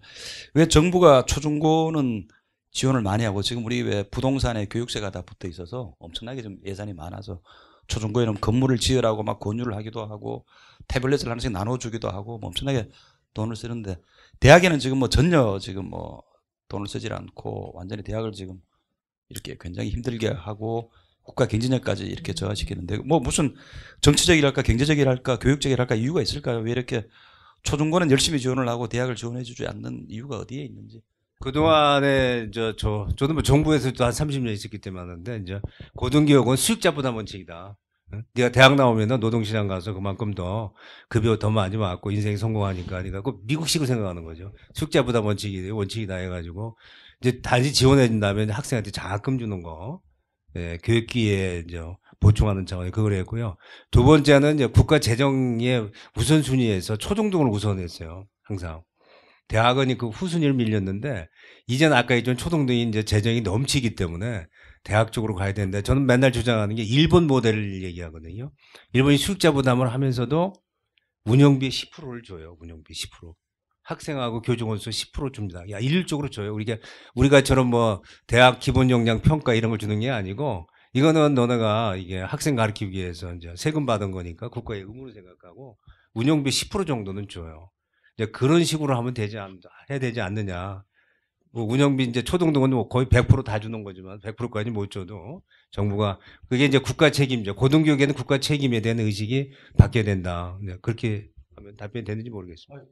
왜 정부가 초중고는 지원을 많이 하고 지금 우리 왜 부동산에 교육세가 다 붙어 있어서 엄청나게 좀 예산이 많아서 초중고에는 건물을 지으라고 막 권유를 하기도 하고 태블릿을 하나씩 나눠주기도 하고 뭐 엄청나게 돈을 쓰는데 대학에는 지금 뭐 전혀 지금 뭐 돈을 쓰질 않고 완전히 대학을 지금 이렇게 굉장히 힘들게 하고 국가 경쟁력까지 이렇게 저하시키는데 뭐 무슨 정치적이랄까 경제적이랄까 교육적이랄까 이유가 있을까요? 왜 이렇게 초중고는 열심히 지원을 하고 대학을 지원해 주지 않는 이유가 어디에 있는지.
그동안에 저도 뭐 정부에서도 한 30년 있었기 때문에 아는데 이제 고등교육은 수익자 부담 원칙이다. 네가 대학 나오면은 노동시장 가서 그만큼 더 급여 더 많이 받고 인생이 성공하니까 그 미국식으로 생각하는 거죠. 수익자 부담 원칙이다 해가지고 이제 단지 지원해 준다면 학생한테 장학금 주는 거, 교육기에 이제 보충하는 차원에 그걸 했고요. 두 번째는 이제 국가 재정의 우선순위에서 초중등을 우선했어요. 항상. 대학원이 그 후순위를 밀렸는데 이제는 아까 얘기했던 초등등이 이제 재정이 넘치기 때문에 대학 쪽으로 가야 되는데 저는 맨날 주장하는 게 일본 모델을 얘기하거든요. 일본이 수익자 부담을 하면서도 운영비 10%를 줘요. 운영비 10%. 학생하고 교직원수 10% 줍니다. 야, 일률적으로 줘요. 우리가처럼 뭐 대학 기본 역량 평가 이런 걸 주는 게 아니고 이거는 너네가 이게 학생 가르치기 위해서 이제 세금 받은 거니까 국가의 의무로 생각하고 운영비 10% 정도는 줘요. 이제 그런 식으로 하면 해야 되지 않느냐. 뭐 운영비 이제 초등등은 뭐 거의 100% 다 주는 거지만 100%까지 못 줘도 정부가 그게 이제 국가 책임이죠. 고등교육에는 국가 책임에 대한 의식이 바뀌어야 된다. 네, 그렇게 하면 답변이 되는지 모르겠습니다.